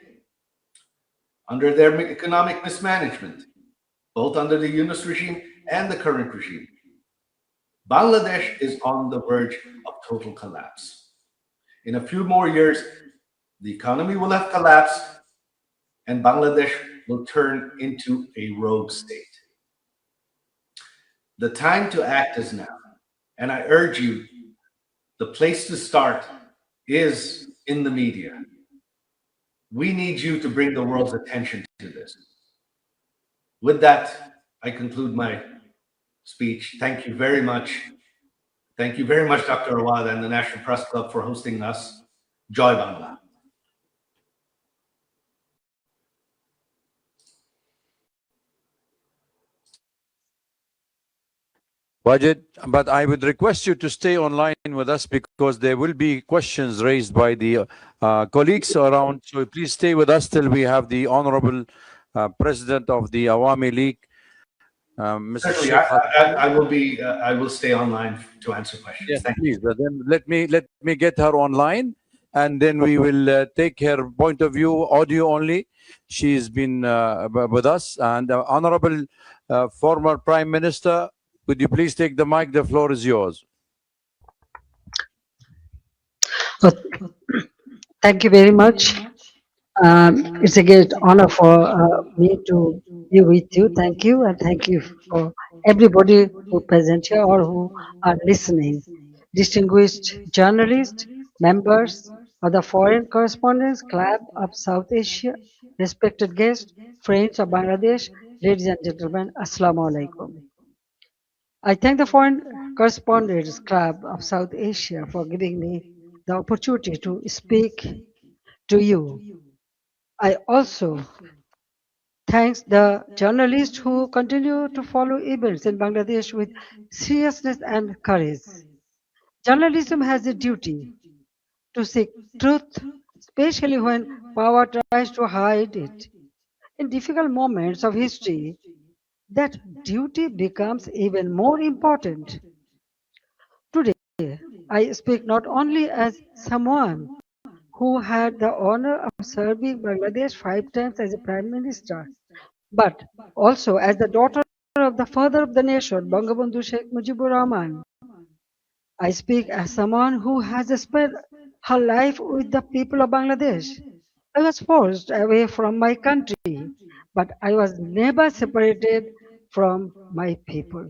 under their economic mismanagement, both under the Yunus regime and the current regime. Bangladesh is on the verge of total collapse. In a few more years, the economy will have collapsed and Bangladesh will turn into a rogue state. The time to act is now. And I urge you, the place to start is in the media. We need you to bring the world's attention to this. With that, I conclude my speech. Thank you very much. Thank you very much, Dr. Awad and the National Press Club for hosting us. Joy Bangla. Wajid, but I would request you to stay online with us because there will be questions raised by the colleagues around. So please stay with us till we have the Honorable President of the Awami League, Mr. Certainly, Sheikh I will stay online to answer questions. Yes, Thank please. But then let me get her online, and then we will take her point of view, audio only. She's been with us, and Honorable former Prime Minister, could you please take the mic? The floor is yours. Thank you very much. It's a great honor for me to be with you. Thank you, and thank you for everybody who present here or who are listening. Distinguished journalists, members of the Foreign Correspondents Club of South Asia, respected guests, friends of Bangladesh, ladies and gentlemen, Assalamu alaikum. I thank the Foreign Correspondents Club of South Asia for giving me the opportunity to speak to you. I also thank the journalists who continue to follow events in Bangladesh with seriousness and courage. Journalism has a duty to seek truth, especially when power tries to hide it. In difficult moments of history, that duty becomes even more important. Today, I speak not only as someone who had the honor of serving Bangladesh 5 times as a Prime Minister, but also as the daughter of the father of the nation, Bangabandhu Sheikh Mujibur Rahman. I speak as someone who has spent her life with the people of Bangladesh. I was forced away from my country, but I was never separated from my people.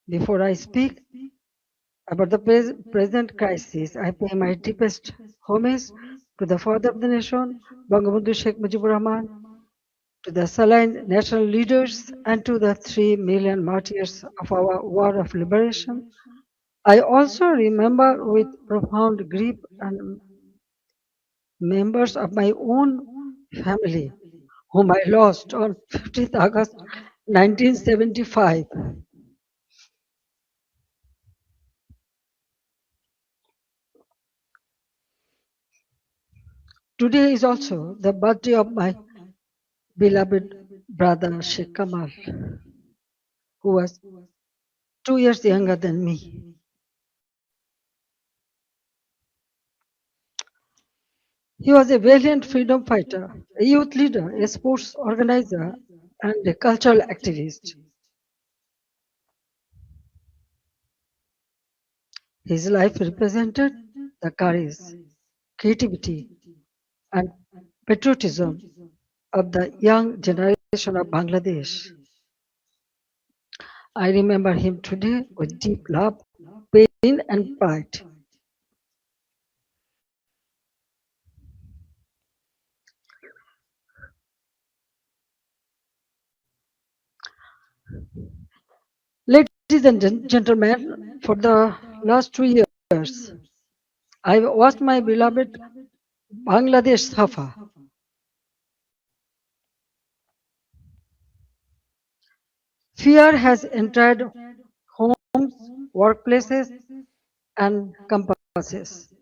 Before I speak about the present crisis, I pay my deepest homage to the father of the nation, Bangabandhu Sheikh Mujibur Rahman, to the saline national leaders, and to the 3 million martyrs of our war of liberation. I also remember with profound grief and members of my own family whom I lost on 15th August 1975. Today is also the birthday of my beloved brother Sheikh Kamal, who was 2 years younger than me. He was a valiant freedom fighter, a youth leader, a sports organizer, and a cultural activist. His life represented the courage, creativity, and patriotism of the young generation of Bangladesh. I remember him today with deep love, pain, and pride. Ladies and gentlemen, for the last 2 years, I watched my beloved Bangladesh suffer. Fear has entered homes, workplaces, and campuses.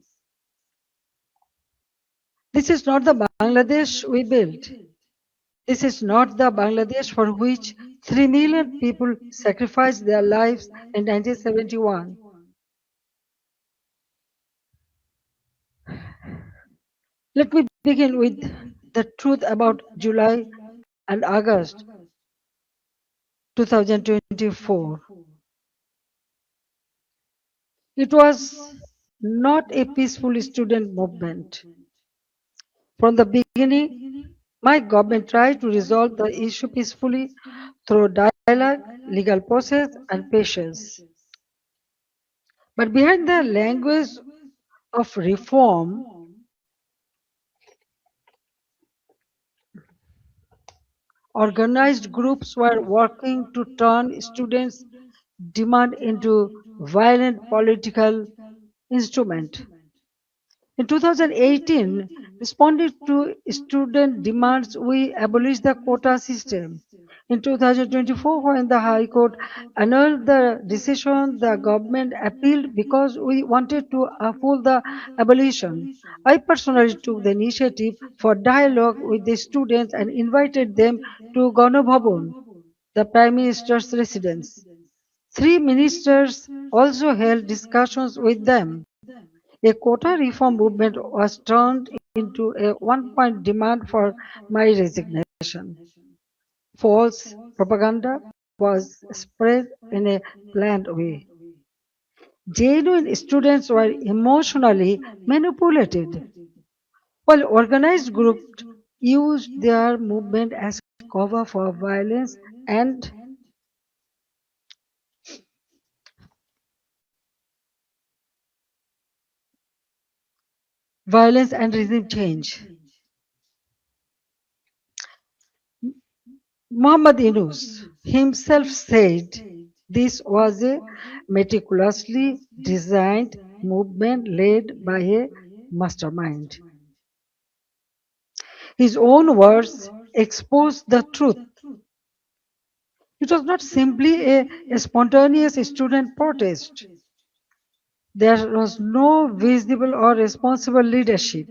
This is not the Bangladesh we built. This is not the Bangladesh for which 3 million people sacrificed their lives in 1971. Let me begin with the truth about July and August 2024. It was not a peaceful student movement. From the beginning, my government tried to resolve the issue peacefully through dialogue, legal process, and patience. But behind the language of reform, organized groups were working to turn students' demand into violent political instrument. In 2018, responding to student demands, we abolished the quota system. In 2024, when the High Court annulled the decision, the government appealed because we wanted to uphold the abolition. I personally took the initiative for dialogue with the students and invited them to Gণভবন, the Prime Minister's residence. 3 ministers also held discussions with them. A quota reform movement was turned into a one-point demand for my resignation. False propaganda was spread in a planned way. Genuine students were emotionally manipulated, while organized groups used their movement as cover for violence and regime change. Muhammad Yunus himself said this was a meticulously designed movement led by a mastermind. His own words exposed the truth. It was not simply a spontaneous student protest. There was no visible or responsible leadership.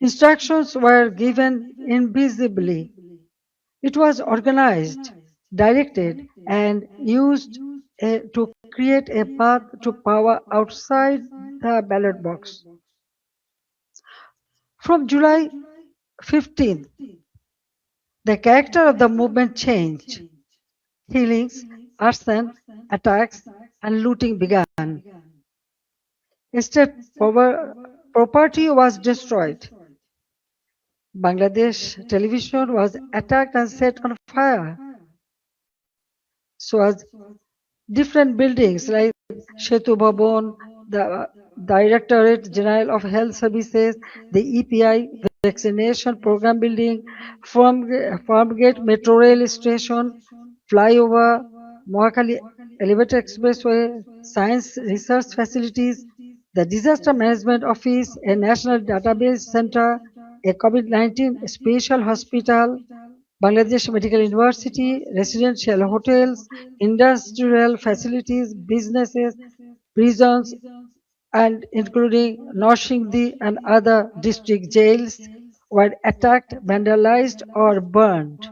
Instructions were given invisibly. It was organized, directed, and used to create a path to power outside the ballot box. From July 15th, the character of the movement changed. Killings, arson, attacks, and looting began. State property was destroyed. Bangladesh television was attacked and set on fire. So was different buildings like Shetu Bhavan, the Directorate General of Health Services, the EPI vaccination program building, Farmgate Metro Rail Station, flyover, Mohakali Elevator Expressway, science research facilities, the Disaster Management Office, a national database center, a COVID-19 special hospital, Bangladesh Medical University, residential hotels, industrial facilities, businesses, prisons, and including Noshingdi and other district jails were attacked, vandalized, or burned.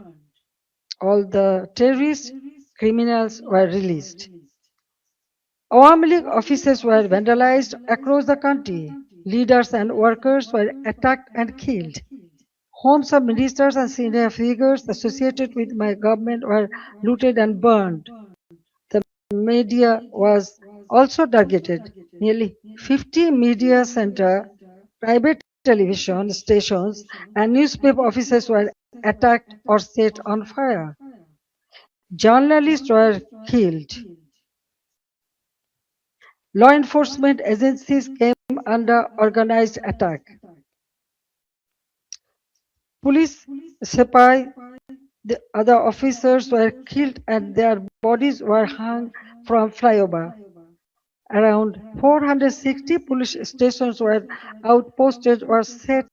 All the terrorist criminals were released. Awami League offices were vandalized across the country. Leaders and workers were attacked and killed. Homes of ministers and senior figures associated with my government were looted and burned. The media was also targeted. Nearly 50 media center, private television stations, and newspaper offices were attacked or set on fire. Journalists were killed. Law enforcement agencies came under organized attack. Police, sepai, the other officers were killed and their bodies were hung from flyover. Around 460 police stations were outposted or set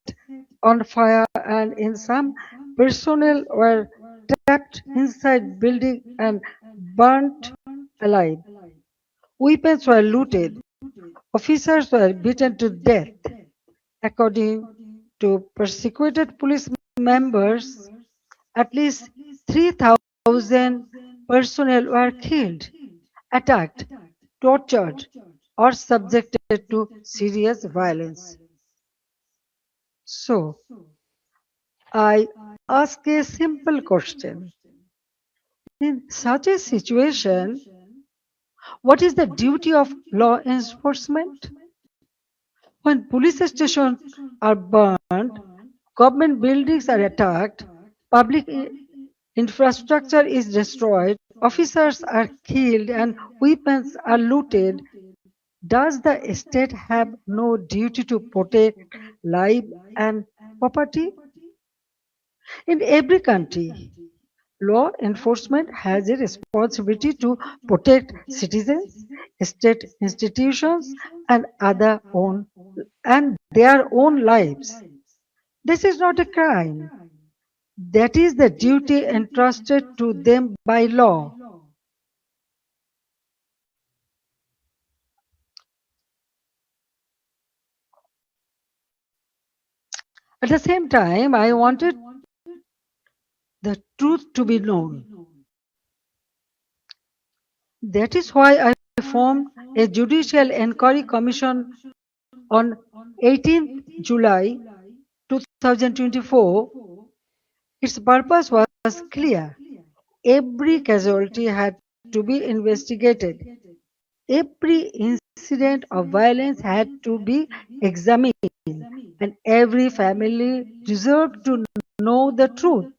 on fire, and in some personnel were trapped inside building and burnt alive. Weapons were looted. Officers were beaten to death. According to persecuted police members, at least 3,000 personnel were killed, attacked, tortured, or subjected to serious violence. So, I ask a simple question. In such a situation, what is the duty of law enforcement? When police stations are burned, government buildings are attacked, public infrastructure is destroyed, officers are killed, and weapons are looted, does the state have no duty to protect life and property? In every country, law enforcement has a responsibility to protect citizens, state institutions, and their own lives. This is not a crime. That is the duty entrusted to them by law. At the same time, I wanted the truth to be known. That is why I formed a Judicial Inquiry Commission on 18 July 2024. Its purpose was clear. Every casualty had to be investigated. Every incident of violence had to be examined, and every family deserved to know the truth.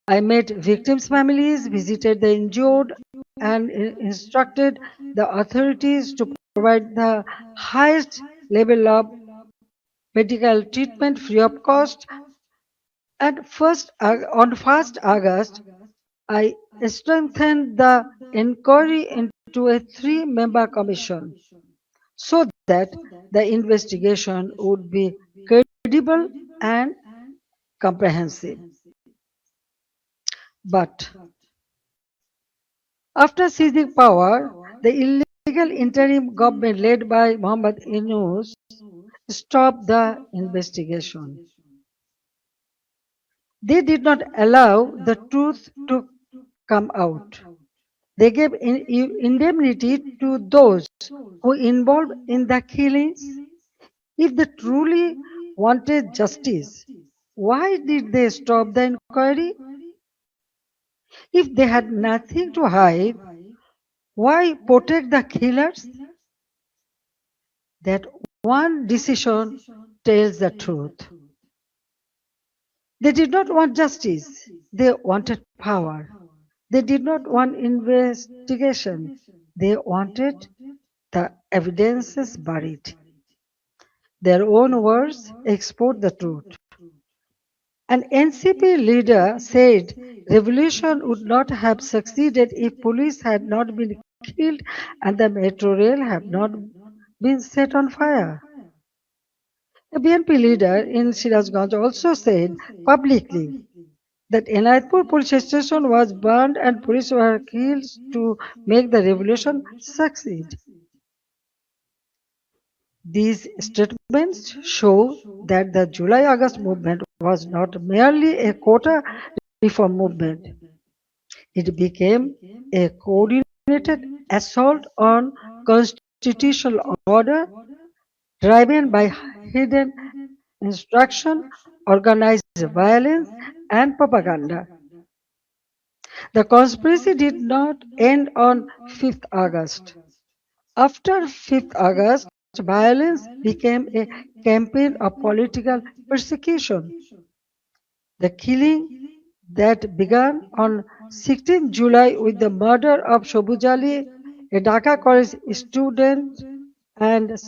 I met victims' families, visited the injured, and instructed the authorities to provide the highest level of medical treatment free of cost. And on 1st August, I strengthened the inquiry into a 3-member commission so that the investigation would be credible and comprehensive. But after seizing power, the illegal interim government led by Muhammad Yunus stopped the investigation. They did not allow the truth to come out. They gave indemnity to those who involved in the killings. If they truly wanted justice, why did they stop the inquiry? If they had nothing to hide, why protect the killers? That one decision tells the truth. They did not want justice, they wanted power. They did not want investigation. They wanted the evidences buried. Their own words export the truth. An NCP leader said revolution would not have succeeded if police had not been killed and the metro rail had not been set on fire. A BNP leader in Sirazganj also said publicly that Enayatpur police station was burned and police were killed to make the revolution succeed. These statements show that the July-August movement was not merely a quota reform movement. It became a coordinated assault on constitutional order driven by hidden instruction, organized violence, and propaganda. The conspiracy did not end on 5th August. After 5th August, violence became a campaign of political persecution. The killing that began on 16 July with the murder of Shobuz Ali, a Dhaka college student and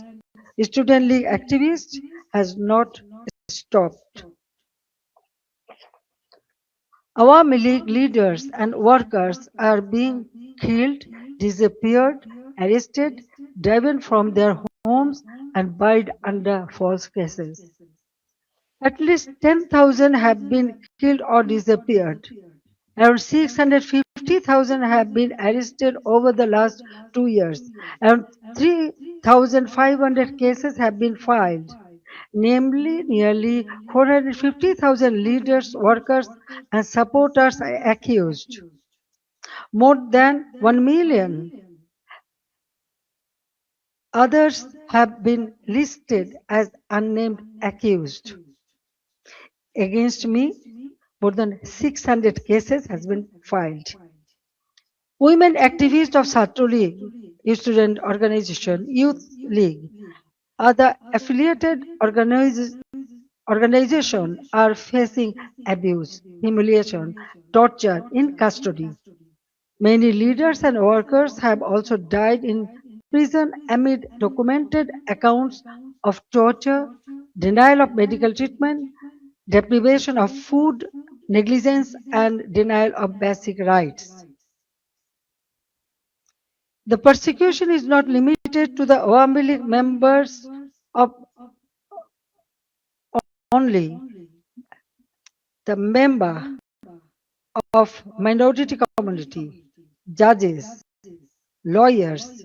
student league activist, has not stopped. Awami League leaders and workers are being killed, disappeared, arrested, driven from their homes, and buried under false cases. At least 10,000 have been killed or disappeared. Around 650,000 have been arrested over the last 2 years. Around 3,500 cases have been filed. Namely, nearly 450,000 leaders, workers, and supporters are accused. More than 1 million others have been listed as unnamed accused. Against me, more than 600 cases has been filed. Women activists of Chhatro League, student organization, youth league, other affiliated organizations are facing abuse, humiliation, torture in custody. Many leaders and workers have also died in prison amid documented accounts of torture, denial of medical treatment, deprivation of food, negligence, and denial of basic rights. The persecution is not limited to the Awami League members of only. The member of minority community, judges, lawyers,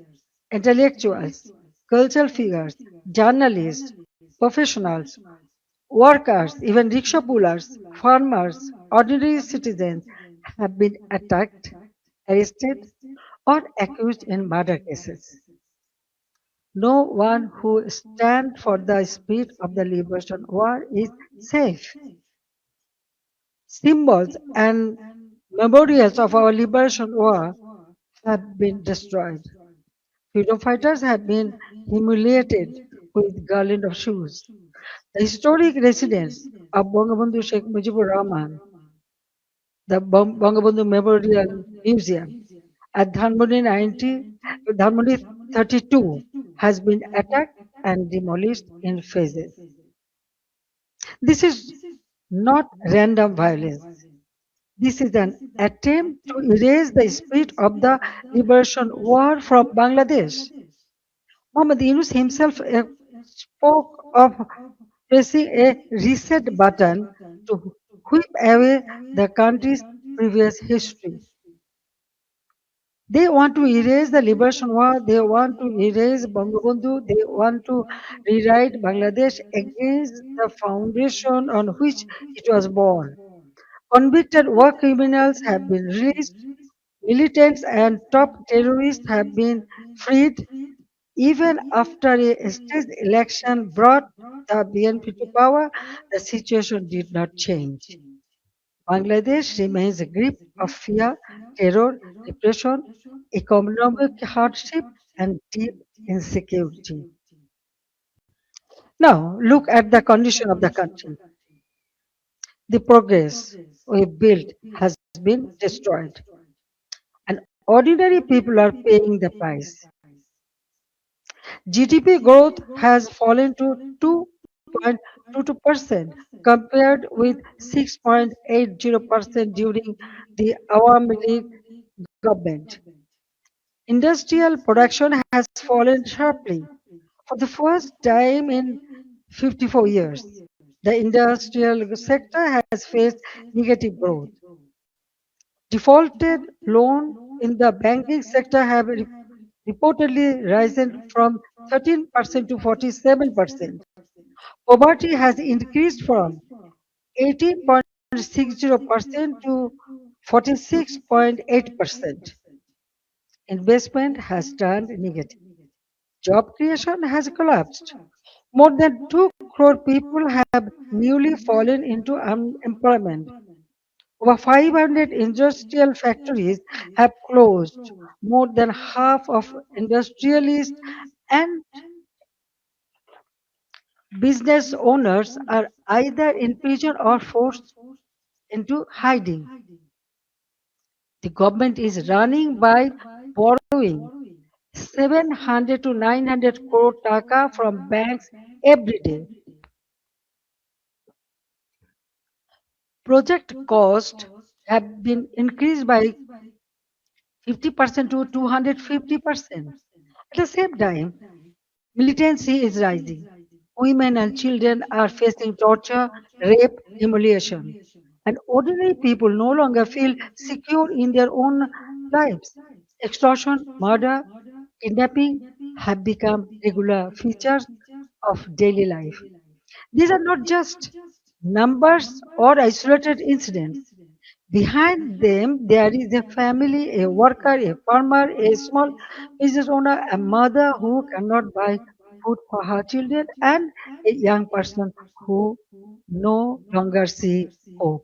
intellectuals, cultural figures, journalists, professionals, workers, even rickshaw pullers, farmers, ordinary citizens have been attacked, arrested, or accused in murder cases. No one who stands for the spirit of the liberation war is safe. Symbols and memorials of our liberation war have been destroyed. Freedom fighters have been humiliated with garland of shoes. The historic residence of Bangabandhu Sheikh Mujibur Rahman, the Bangabandhu Memorial Museum at Dhanmondi 32 has been attacked and demolished in phases. This is not random violence. This is an attempt to erase the spirit of the liberation war from Bangladesh. Muhammad Yunus himself spoke of pressing a reset button to whip away the country's previous history. They want to erase the liberation war, they want to erase Bangabandhu, they want to rewrite Bangladesh against the foundation on which it was born. Convicted war criminals have been released, militants and top terrorists have been freed. Even after a staged election brought the BNP to power, the situation did not change. Bangladesh remains a grip of fear, terror, repression, economic hardship, and deep insecurity. Now, look at the condition of the country. The progress we built has been destroyed. ordinary people are paying the price. GDP growth has fallen to 2.22% compared with 6.80% during the Awami League government. Industrial production has fallen sharply. For the first time in 54 years, the industrial sector has faced negative growth. Defaulted loans in the banking sector have reportedly risen from 13% to 47%. Poverty has increased from 18.60% to 46.8%. Investment has turned negative. Job creation has collapsed. More than 2 crore people have newly fallen into unemployment. Over 500 industrial factories have closed. More than half of industrialists and business owners are either in prison or forced into hiding. The government is running by borrowing 700 to 900 crore taka from banks every day. Project costs have been increased by 50% to 250%. At the same time, militancy is rising. Women and children are facing torture, rape, humiliation. And ordinary people no longer feel secure in their own lives. Extortion, murder, kidnapping have become regular features of daily life. These are not just numbers or isolated incidents. Behind them, there is a family, a worker, a farmer, a small business owner, a mother who cannot buy food for her children, and a young person who no longer see hope.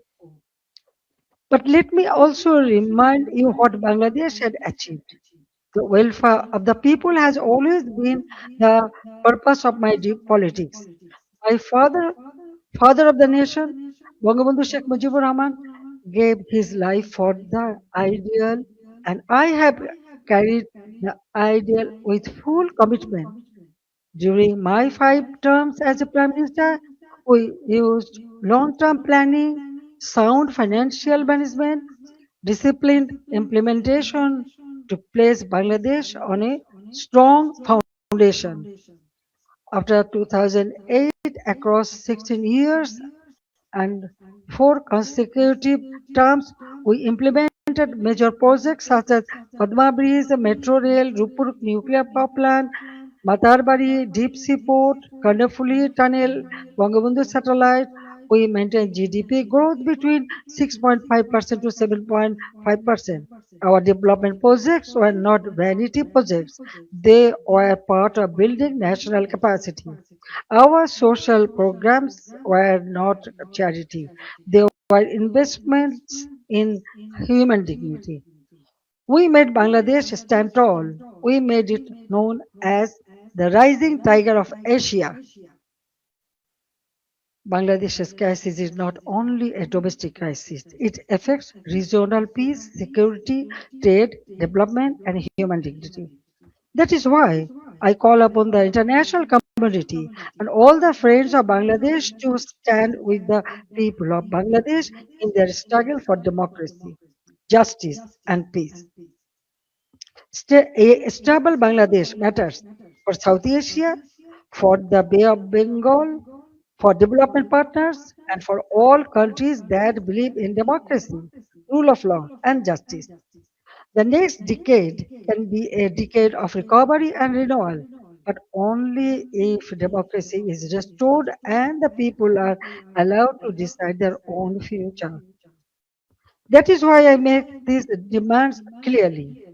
But let me also remind you what Bangladesh had achieved. The welfare of the people has always been the purpose of my deep politics. My father of the nation, Bangabandhu Sheikh Mujibur Rahman, gave his life for the ideal, and I have carried the ideal with full commitment. During my 5 terms as a Prime Minister, we used long-term planning, sound financial management, disciplined implementation to place Bangladesh on a strong foundation. After 2008, across 16 years and 4 consecutive terms, we implemented major projects such as Padma Bridge, Metro Rail, Rupur Nuclear Power Plant, Matarbari Deep Sea Port, Kandafuli Tunnel, Bangabandhu Satellite. We maintained GDP growth between 6.5% to 7.5%. Our development projects were not vanity projects. They were part of building national capacity. Our social programs were not charity. They were investments in human dignity. We made Bangladesh stand tall. We made it known as the rising tiger of Asia. Bangladesh's crisis is not only a domestic crisis, it affects regional peace, security, trade, development, and human dignity. That is why I call upon the international community and all the friends of Bangladesh to stand with the people of Bangladesh in their struggle for democracy, justice, and peace. A stable Bangladesh matters for South Asia, for the Bay of Bengal, for development partners, and for all countries that believe in democracy, rule of law, and justice. The next decade can be a decade of recovery and renewal, but only if democracy is restored and the people are allowed to decide their own future. That is why I make these demands clearly.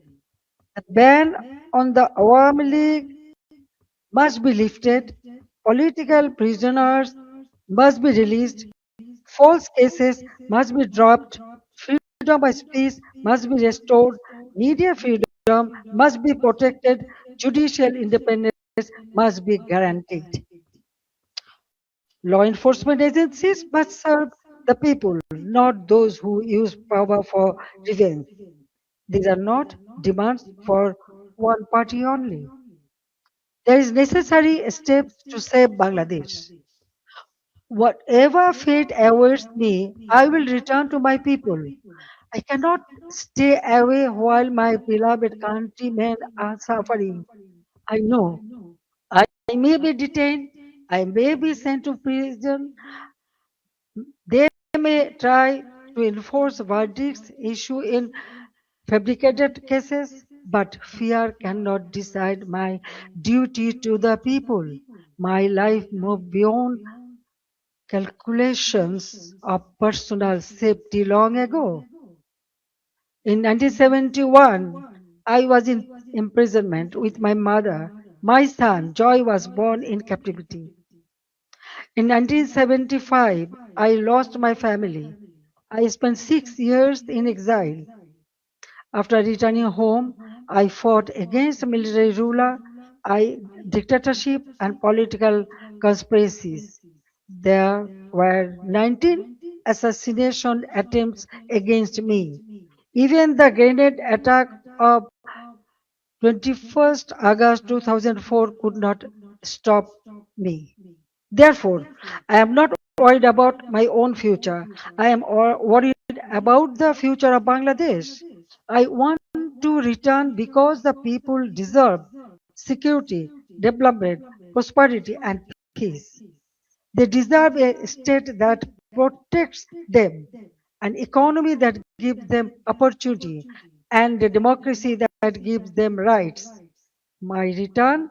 The ban on the Awami League must be lifted, political prisoners must be released, false cases must be dropped, freedom of speech must be restored, media freedom must be protected, judicial independence must be guaranteed. Law enforcement agencies must serve the people, not those who use power for revenge. These are not demands for one party only. There is necessary steps to save Bangladesh. Whatever fate awaits me, I will return to my people. I cannot stay away while my beloved countrymen are suffering. I know I may be detained, I may be sent to prison, they may try to enforce verdicts issued in fabricated cases, but fear cannot decide my duty to the people. My life moved beyond calculations of personal safety long ago. In 1971, I was in imprisonment with my mother. My son, Joy, was born in captivity. In 1975, I lost my family. I spent 6 years in exile. After returning home, I fought against military ruler, dictatorship, and political conspiracies. There were 19 assassination attempts against me. Even the grenade attack of 21st August 2004 could not stop me. Therefore, I am not worried about my own future. I am worried about the future of Bangladesh. I want to return because the people deserve security, development, prosperity, and peace. They deserve a state that protects them, an economy that gives them opportunity, and a democracy that gives them rights. My return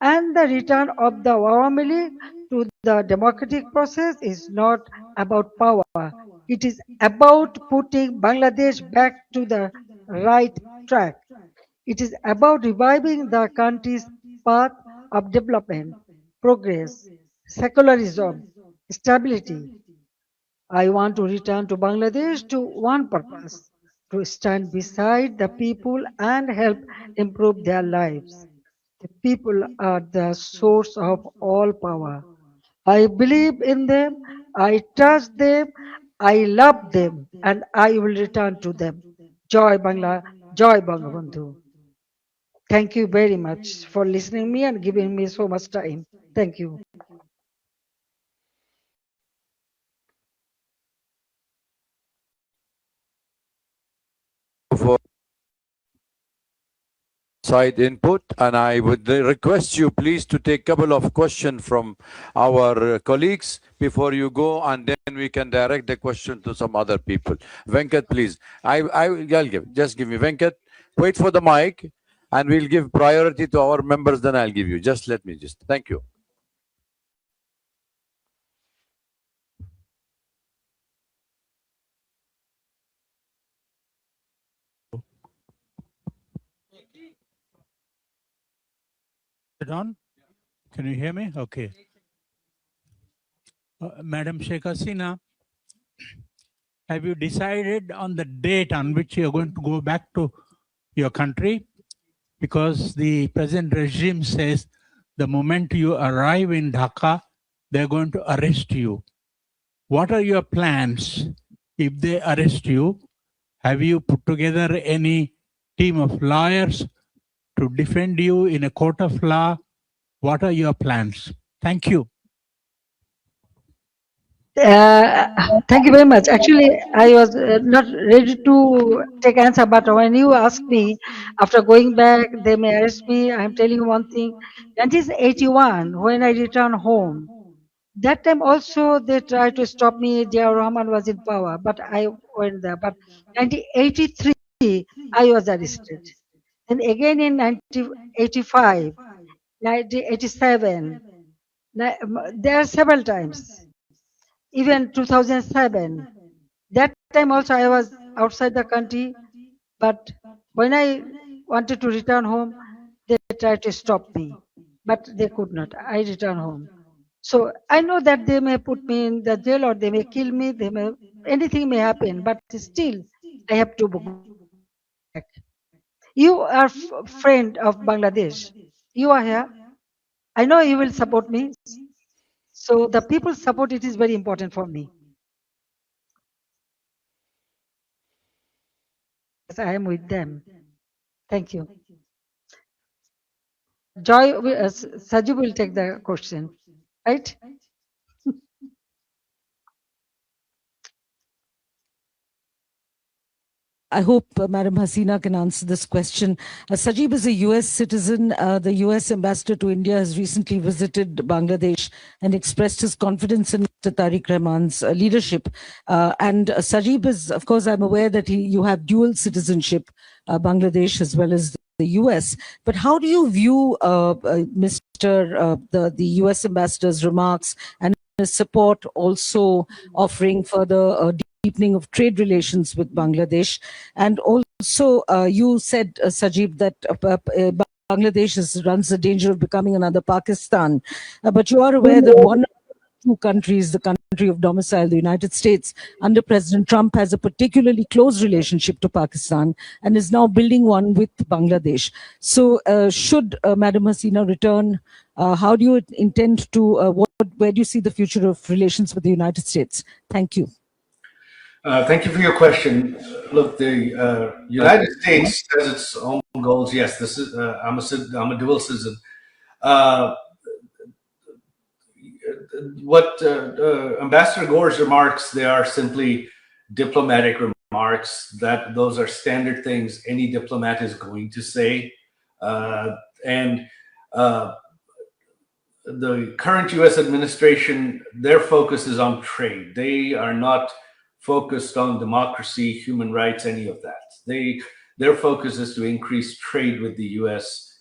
and the return of the Awami League to the democratic process is not about power. It is about putting Bangladesh back to the right track. It is about reviving the country's path of development, progress, secularism, stability. I want to return to Bangladesh to one purpose, to stand beside the people and help improve their lives. The people are the source of all power. I believe in them, I trust them, I love them, and I will return to them. Joy Bangla, Joy Bangabandhu. Thank you very much for listening me and giving me so much time. Thank you. For side input, and I would request you please to take a couple of questions from our colleagues before you go, and then we can direct the question to some other people. Venkat, please. I'll give. Just give me Venkat. Wait for the mic, and we'll give priority to our members. Then I'll give you. Just let me just. Thank you. Is it on? Can you hear me? Okay. Madam Sheikh Hasina, have you decided on the date on which you're going to go back to your country? Because the present regime says the moment you arrive in Dhaka, they're going to arrest you. What are your plans if they arrest you? Have you put together any team of lawyers to defend you in a court of law? What are your plans? Thank you. Thank you very much. Actually, I was not ready to take answer, but when you ask me, after going back, they may arrest me. I'm telling you one thing. 1981, when I returned home, that time also they tried to stop me. Jia Rahman was in power, but I went there. But 1983, I was arrested. And again in 1985, 1987, there are several times. Even 2007, that time also I was outside the country, but when I wanted to return home, they tried to stop me, but they could not. I returned home. So I know that they may put me in the jail or they may kill me, anything may happen, but still I have to go back. You are friend of Bangladesh. You are here. I know you will support me. So the people's support, it is very important for me. I am with them. Thank you. Joy, Sajib will take the question, right? I hope Madam Hasina can answer this question. Sajib is a US citizen. The US ambassador to India has recently visited Bangladesh and expressed his confidence in Mr. Tariq Rahman's leadership. And Sajib is, of course, I'm aware that you have dual citizenship, Bangladesh as well as the US. But how do you view the US ambassador's remarks and his support also offering further deepening of trade relations with Bangladesh? And also, you said, Sajib, that Bangladesh runs the danger of becoming another Pakistan. But you are aware that one of the two countries, the country of domicile, the United States, under President Trump, has a particularly close relationship to Pakistan and is now building one with Bangladesh. So should Madam Hasina return, how do you intend to, where do you see the future of relations with the United States? Thank you. Thank you for your question. Look, the United States has its own goals. Yes, this is I'm a dual citizen. What Ambassador Gore's remarks, they are simply diplomatic remarks. Those are standard things any diplomat is going to say. And the current U.S. administration, their focus is on trade. They are not focused on democracy, human rights, any of that. Their focus is to increase trade with the U.S.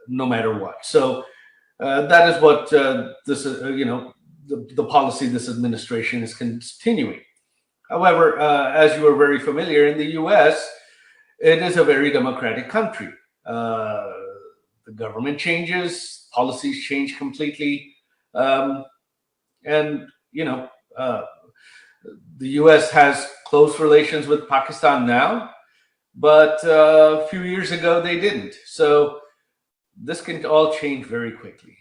No matter what. So that is what the policy this administration is continuing. However, as you are very familiar, in the U.S., it is a very democratic country. The government changes, policies change completely, and the U.S. has close relations with Pakistan now, but a few years ago they didn't. So this can all change very quickly.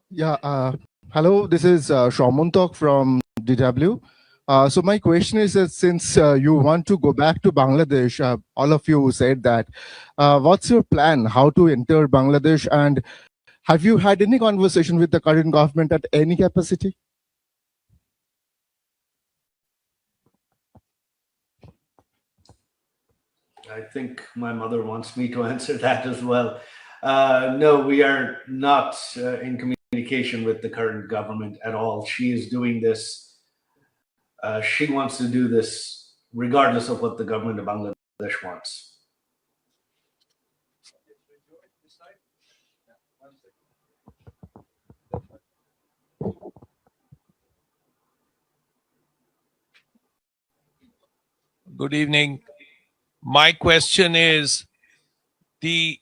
Yeah, hello, this is Shaumuntok from DW. So my question is that since you want to go back to Bangladesh, all of you said that, what's your plan, how to enter Bangladesh, and have you had any conversation with the current government at any capacity? I think my mother wants me to answer that as well. No, we are not in communication with the current government at all. She is doing this. She wants to do this regardless of what the government of Bangladesh wants. Good evening. My question is, the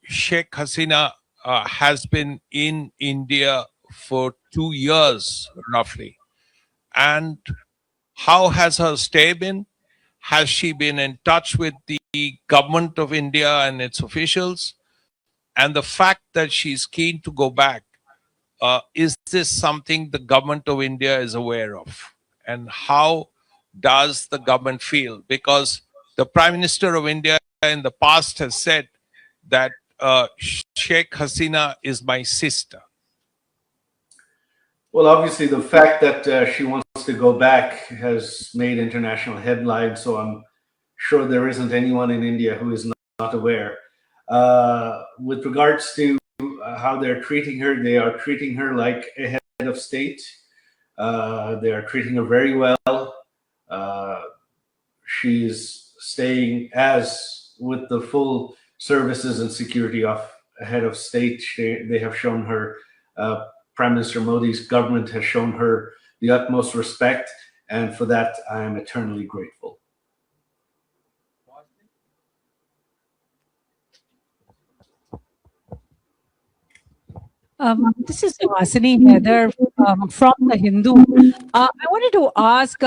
Sheikh Hasina has been in India for 2 years, roughly. And how has her stay been? Has she been in touch with the government of India and its officials? And the fact that she's keen to go back, is this something the government of India is aware of? And how does the government feel? Because the Prime Minister of India in the past has said that Sheikh Hasina is my sister. Well, obviously, the fact that she wants to go back has made international headlines, so I'm sure there isn't anyone in India who is not aware. With regards to how they're treating her, they are treating her like a head of state. They are treating her very well. She's staying as with the full services and security of a head of state. They have shown her, Prime Minister Modi's government has shown her the utmost respect, and for that I am eternally grateful. This is Vasini Heather from The Hindu. I wanted to ask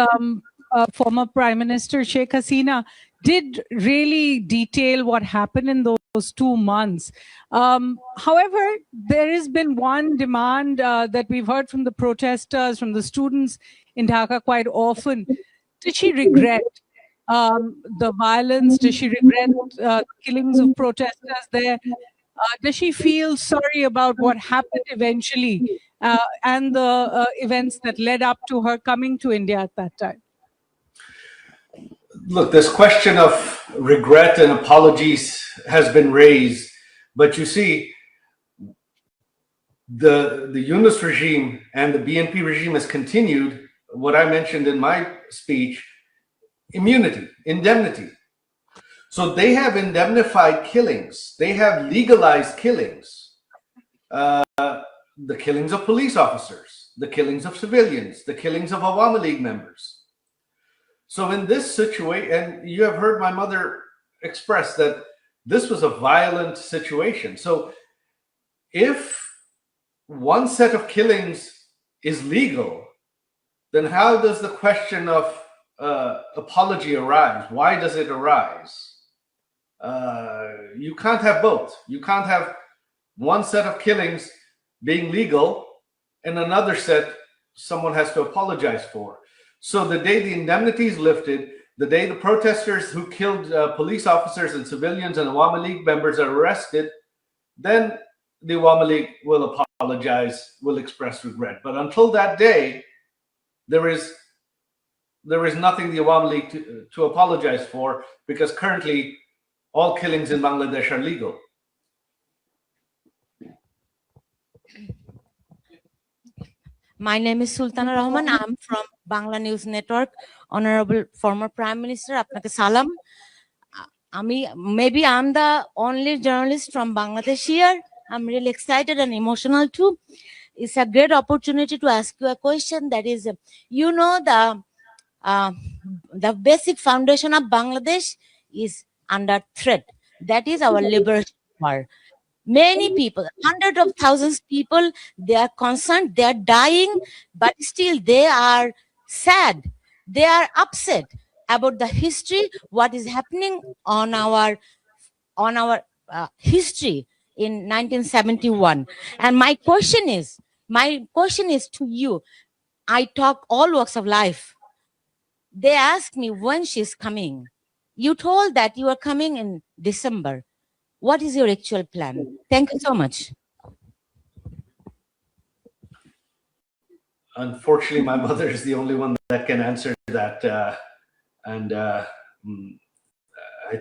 former Prime Minister Sheikh Hasina, did really detail what happened in those 2 months. However, there has been one demand that we've heard from the protesters, from the students in Dhaka quite often. Did she regret the violence? Does she regret the killings of protesters there? Does she feel sorry about what happened eventually and the events that led up to her coming to India at that time? Look, this question of regret and apologies has been raised, but you see, the Yunus regime and the BNP regime has continued what I mentioned in my speech, immunity, indemnity. So they have indemnified killings. They have legalized killings. The killings of police officers, the killings of civilians, the killings of Awami League members. So in this situation, and you have heard my mother express that this was a violent situation. So if one set of killings is legal, then how does the question of apology arise? Why does it arise? You can't have both. You can't have one set of killings being legal and another set someone has to apologize for. So the day the indemnity is lifted, the day the protesters who killed police officers and civilians and Awami League members are arrested, then the Awami League will apologize, will express regret. But until that day, there is nothing the Awami League to apologize for, because currently all killings in Bangladesh are legal. My name is Sultana Rahman. I'm from Bangla News Network. Honorable former Prime Minister, apnake salam. Maybe I'm the only journalist from Bangladesh here. I'm really excited and emotional too. It's a great opportunity to ask you a question. That is, you know, the basic foundation of Bangladesh is under threat. That is our liberation war. Many people, hundreds of thousands of people, they are concerned, they are dying, but still they are sad. They are upset about the history, what is happening on our history in 1971. And my question is to you. I talk all walks of life. They asked me when she's coming. You told that you are coming in December. What is your actual plan? Thank you so much. Unfortunately, my mother is the only one that can answer that. I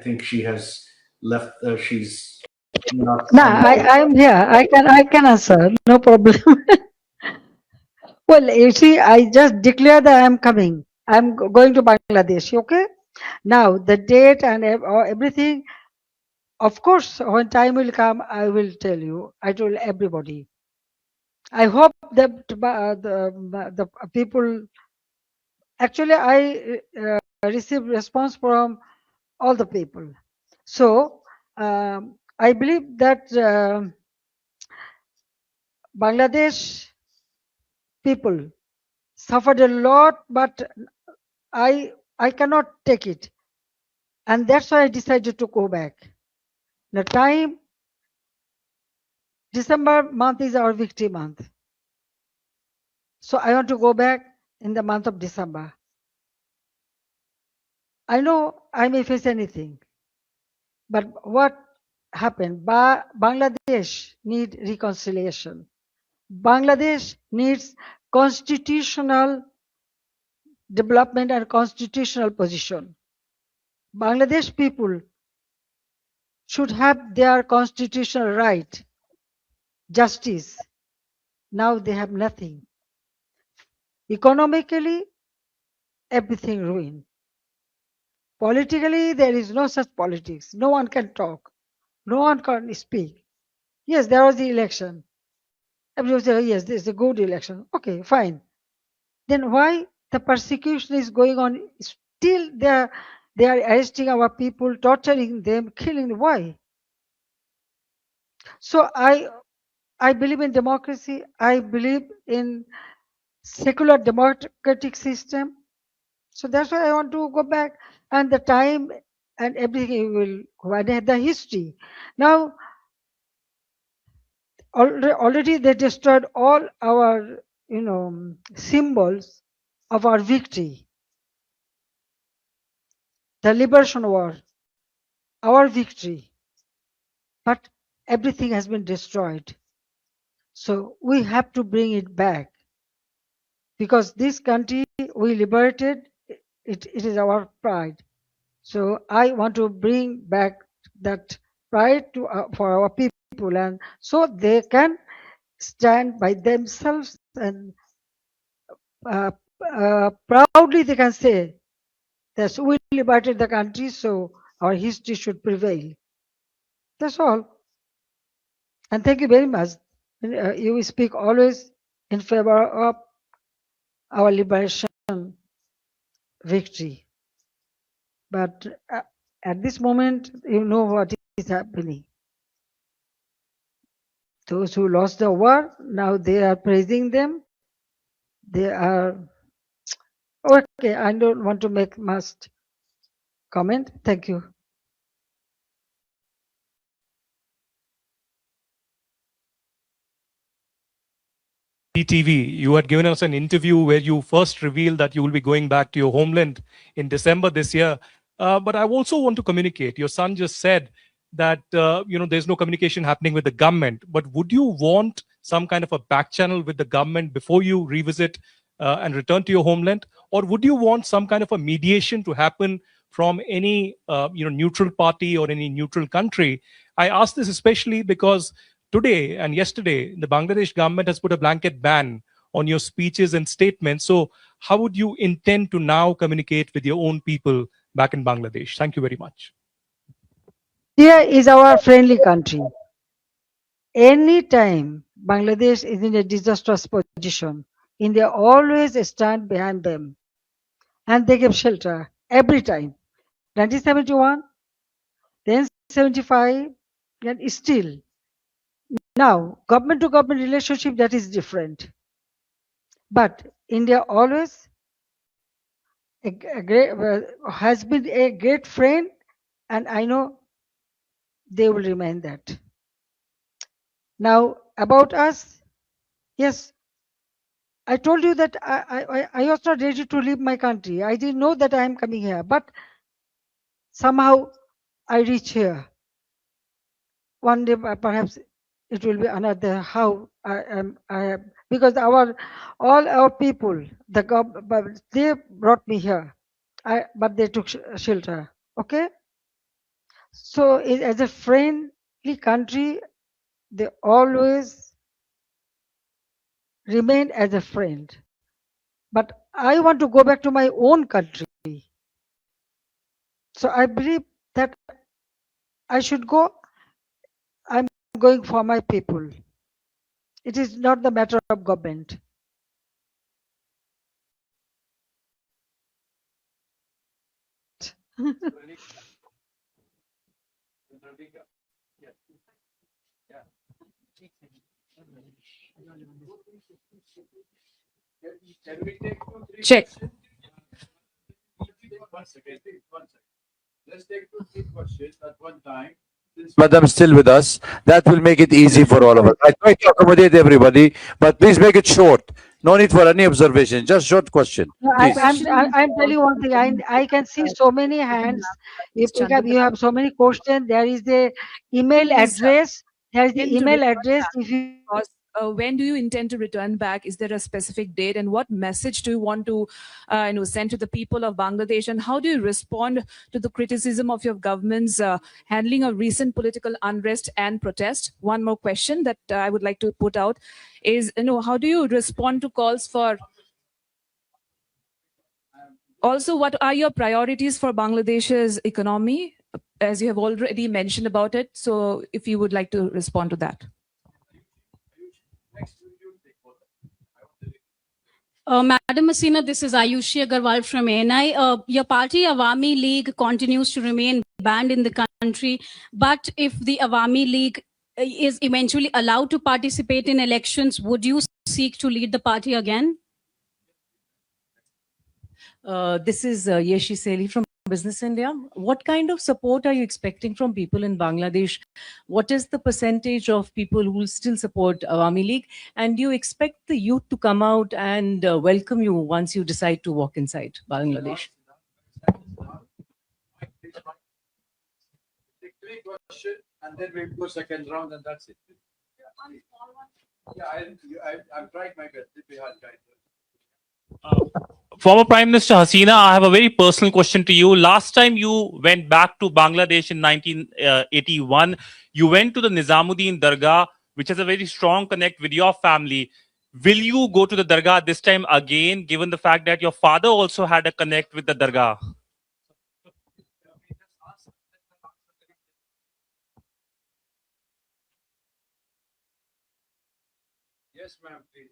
think she has left. She's not. No, I am here. I can answer. No problem. Well, you see, I just declare that I am coming. I am going to Bangladesh. Okay. Now the date and everything. Of course, when time will come, I will tell you. I told everybody. I hope that the people. Actually, I received response from all the people. So I believe that Bangladesh people suffered a lot, but I cannot take it, and that's why I decided to go back. The time, December month is our victory month. So I want to go back in the month of December. I know I may face anything, but what happened? Bangladesh needs reconciliation. Bangladesh needs constitutional development and constitutional position. Bangladesh people should have their constitutional right, justice. Now they have nothing. Economically, everything ruined. Politically, there is no such politics. No one can talk. No one can speak. Yes, there was the election. Everyone said, yes, this is a good election. Okay, fine. Then why the persecution is going on? Still they are arresting our people, torturing them, killing them. Why? So I believe in democracy. I believe in secular democratic system. So that's why I want to go back. And the time and everything will go. And the history. Now, already they destroyed all our, symbols of our victory. The liberation war, our victory. But everything has been destroyed. So we have to bring it back. Because this country we liberated, it is our pride. So I want to bring back that pride to for our people, and so they can stand by themselves and proudly they can say that we liberated the country, so our history should prevail. That's all. And thank you very much. You speak always in favor of our liberation victory. But at this moment, you know what is happening. Those who lost the war, now they are praising them. They are okay. I don't want to make much comment. Thank you. TV, you had given us an interview where you first revealed that you will be going back to your homeland in December this year. But I also want to communicate. Your son just said that there's no communication happening with the government. But would you want some kind of a back channel with the government before you revisit and return to your homeland, or would you want some kind of a mediation to happen from any neutral party or any neutral country? I ask this especially because today and yesterday, the Bangladesh government has put a blanket ban on your speeches and statements. So how would you intend to now communicate with your own people back in Bangladesh? Thank you very much. India is our friendly country. Anytime Bangladesh is in a disastrous position, India always stand behind them. And they give shelter every time. 1971, then 75, and still. Now, government to government relationship, that is different. But India always has been a great friend, and I know they will remain that. Now, about us, yes, I told you that I was not ready to leave my country. I didn't know that I am coming here, but somehow I reach here. One day, perhaps it will be another. How I am, because all our people, they brought me here, but they took shelter. Okay, so as a friendly country, they always remain as a friend. But I want to go back to my own country. So I believe that I should go. I'm going for my people. It is not the matter of government. Check. Let's take 2-3 questions at one time. Since Madam is still with us, that will make it easy for all of us. I try to accommodate everybody, but please make it short. No need for any observation, just short question. I'm telling you one thing. I can see so many hands. If you have so many questions, there is the email address. There is the email address. If you when do you intend to return back? Is there a specific date, and what message do you want to send to the people of Bangladesh, and how do you respond to the criticism of your government's handling of recent political unrest and protest? One more question that I would like to put out is, how do you respond to calls for also, what are your priorities for Bangladesh's economy, as you have already mentioned about it? So if you would like to respond to that. Madam Hasina, this is Ayushi Agarwal from ANI. Your party, Awami League, continues to remain banned in the country. But if the Awami League is eventually allowed to participate in elections, would you seek to lead the party again? This is Yeshi Seli from Business India. What kind of support are you expecting from people in Bangladesh? What is the percentage of people who will still support Awami League? And do you expect the youth to come out and welcome you once you decide to walk inside Bangladesh? Quick question, and then we'll go second round, and that's it. Yeah, I've tried my best. Former Prime Minister Hasina, I have a very personal question to you. Last time you went back to Bangladesh in 1981, you went to the Nizamuddin Dargah, which has a very strong connect with your family. Will you go to the Dargah this time again, given the fact that your father also had a connect with the Dargah? Yes, ma'am, please.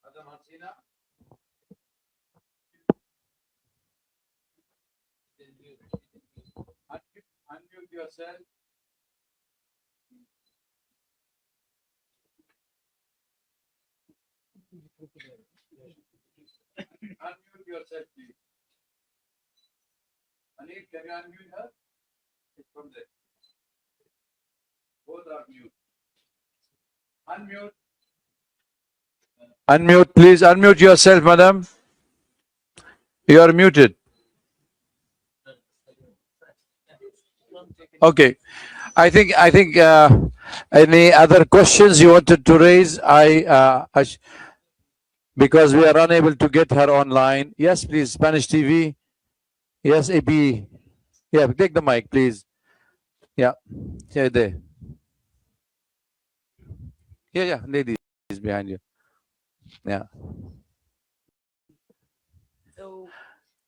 Madam Hasina. Unmute yourself. Unmute yourself, please. Anil, can you unmute her? It's from there. Both are mute. Unmute. Unmute, please. Unmute yourself, madam. You are muted. Okay. I think any other questions you wanted to raise? Because we are unable to get her online. Yes, please. Spanish TV. Yes, AB. Yeah, take the mic, please. Yeah. Yeah, there. Yeah, lady is behind you. Yeah. So,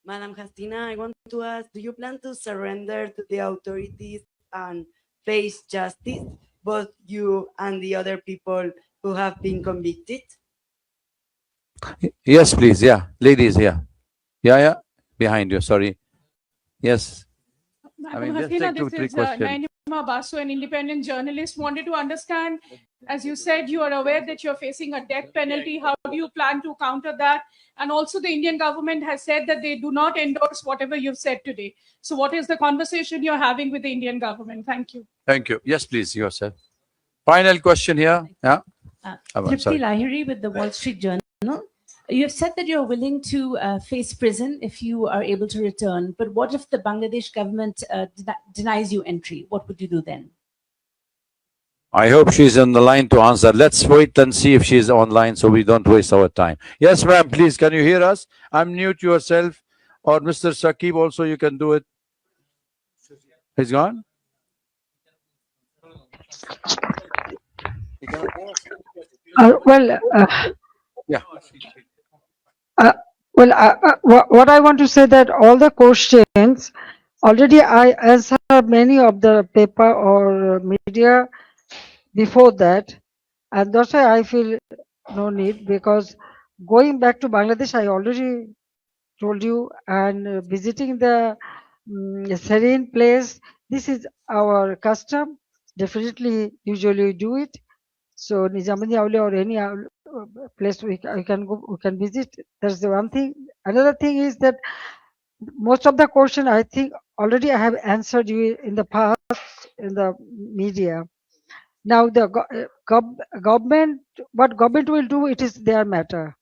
Madam Hasina, I want to ask, do you plan to surrender to the authorities and face justice, both you and the other people who have been convicted? Yes, please. Yeah, ladies here. Yeah, behind you. Sorry. Yes. Madam just Hasina, take two, this three is questions. Naima Basu, an independent journalist. Wanted to understand, as you said, you are aware that you're facing a death penalty. How do you plan to counter that? And also the Indian government has said that they do not endorse whatever you've said today. So what is the conversation you're having with the Indian government? Thank you. Thank you. Yes, please, yourself. Final question here. Yeah. Tripti Lahiri with the Wall Street Journal. You have said that you're willing to face prison if you are able to return. But what if the Bangladesh government denies you entry? What would you do then? I hope she's on the line to answer. Let's wait and see if she's online so we don't waste our time. Yes, ma'am, please, can you hear us? Unmute yourself. Or Mr. Saqib also, you can do it. He's gone? Yeah. What I want to say that all the questions already I answered many of the paper or media before that, and that's why I feel no need, because going back to Bangladesh I already told you, and visiting the serene place, this is our custom. Definitely, usually we do it. So Nizamuddin Aulia or any place we can go, we can visit. That's the one thing. Another thing is that most of the question I think already I have answered you in the past in the media. Now the government, what government will do, it is their matter.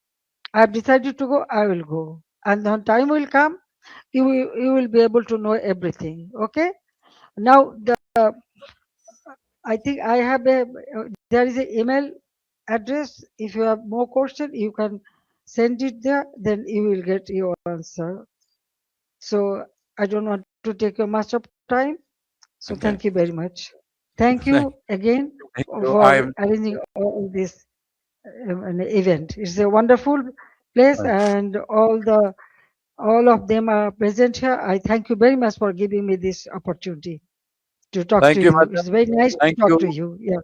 I have decided to go, I will go, and when time will come, you will be able to know everything. Okay. Now I think I have there is an email address. If you have more question, you can send it there, then you will get your answer. So I don't want to take much of time. So Okay. thank you very much. Thank you again for arranging all this an event. It's a wonderful place, and all of them are present here. I thank you very much for giving me this opportunity to talk Thank to you, you. madam. It's very nice Thank to talk you. to you. Yeah.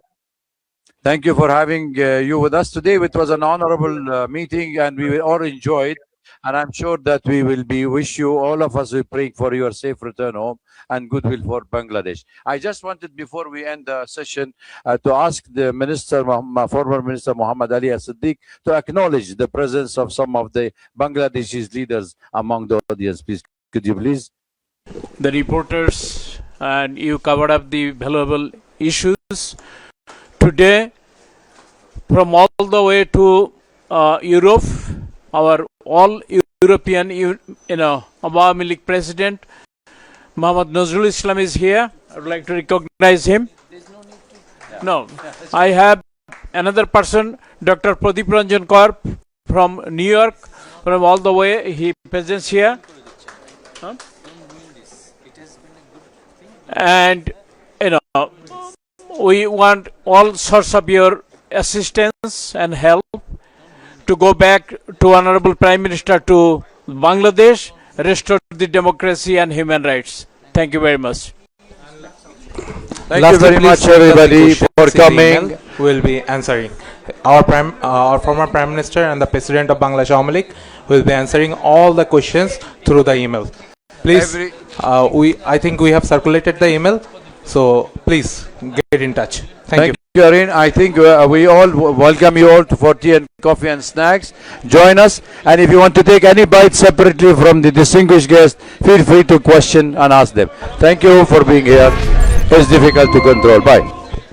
Thank you for having you with us today. It was an honorable meeting, and we all enjoyed. And I'm sure that we will wish you, all of us, we pray for your safe return home and goodwill for Bangladesh. I just wanted, before we end the session, to ask the Minister, former Minister Muhammad Ali As-Siddiq, to acknowledge the presence of some of the Bangladeshi leaders among the audience. Please, could you please? The reporters, and you covered up the valuable issues. Today, from all the way to Europe, our all European, Awami League President, Muhammad Nazrul Islam is here. I would like to recognize him. No, I have another person, Dr. Pradeep Ranjan Kaur from New York, from all the way, he presents here. Huh? And we want all sorts of your assistance and help to go back to Honorable Prime Minister to Bangladesh, restore the democracy and human rights. Thank you very much. Thank you very much, everybody, for coming. We'll be answering. Our former Prime Minister and the President of Bangladesh Awami League will be answering all the questions through the email. Please, I think we have circulated the email, so please get in touch. Thank you. Arun, I think we all welcome you all for tea and coffee and snacks. Join us, and if you want to take any bite separately from the distinguished guests, feel free to question and ask them. Thank you for being here. It's difficult to control. Bye.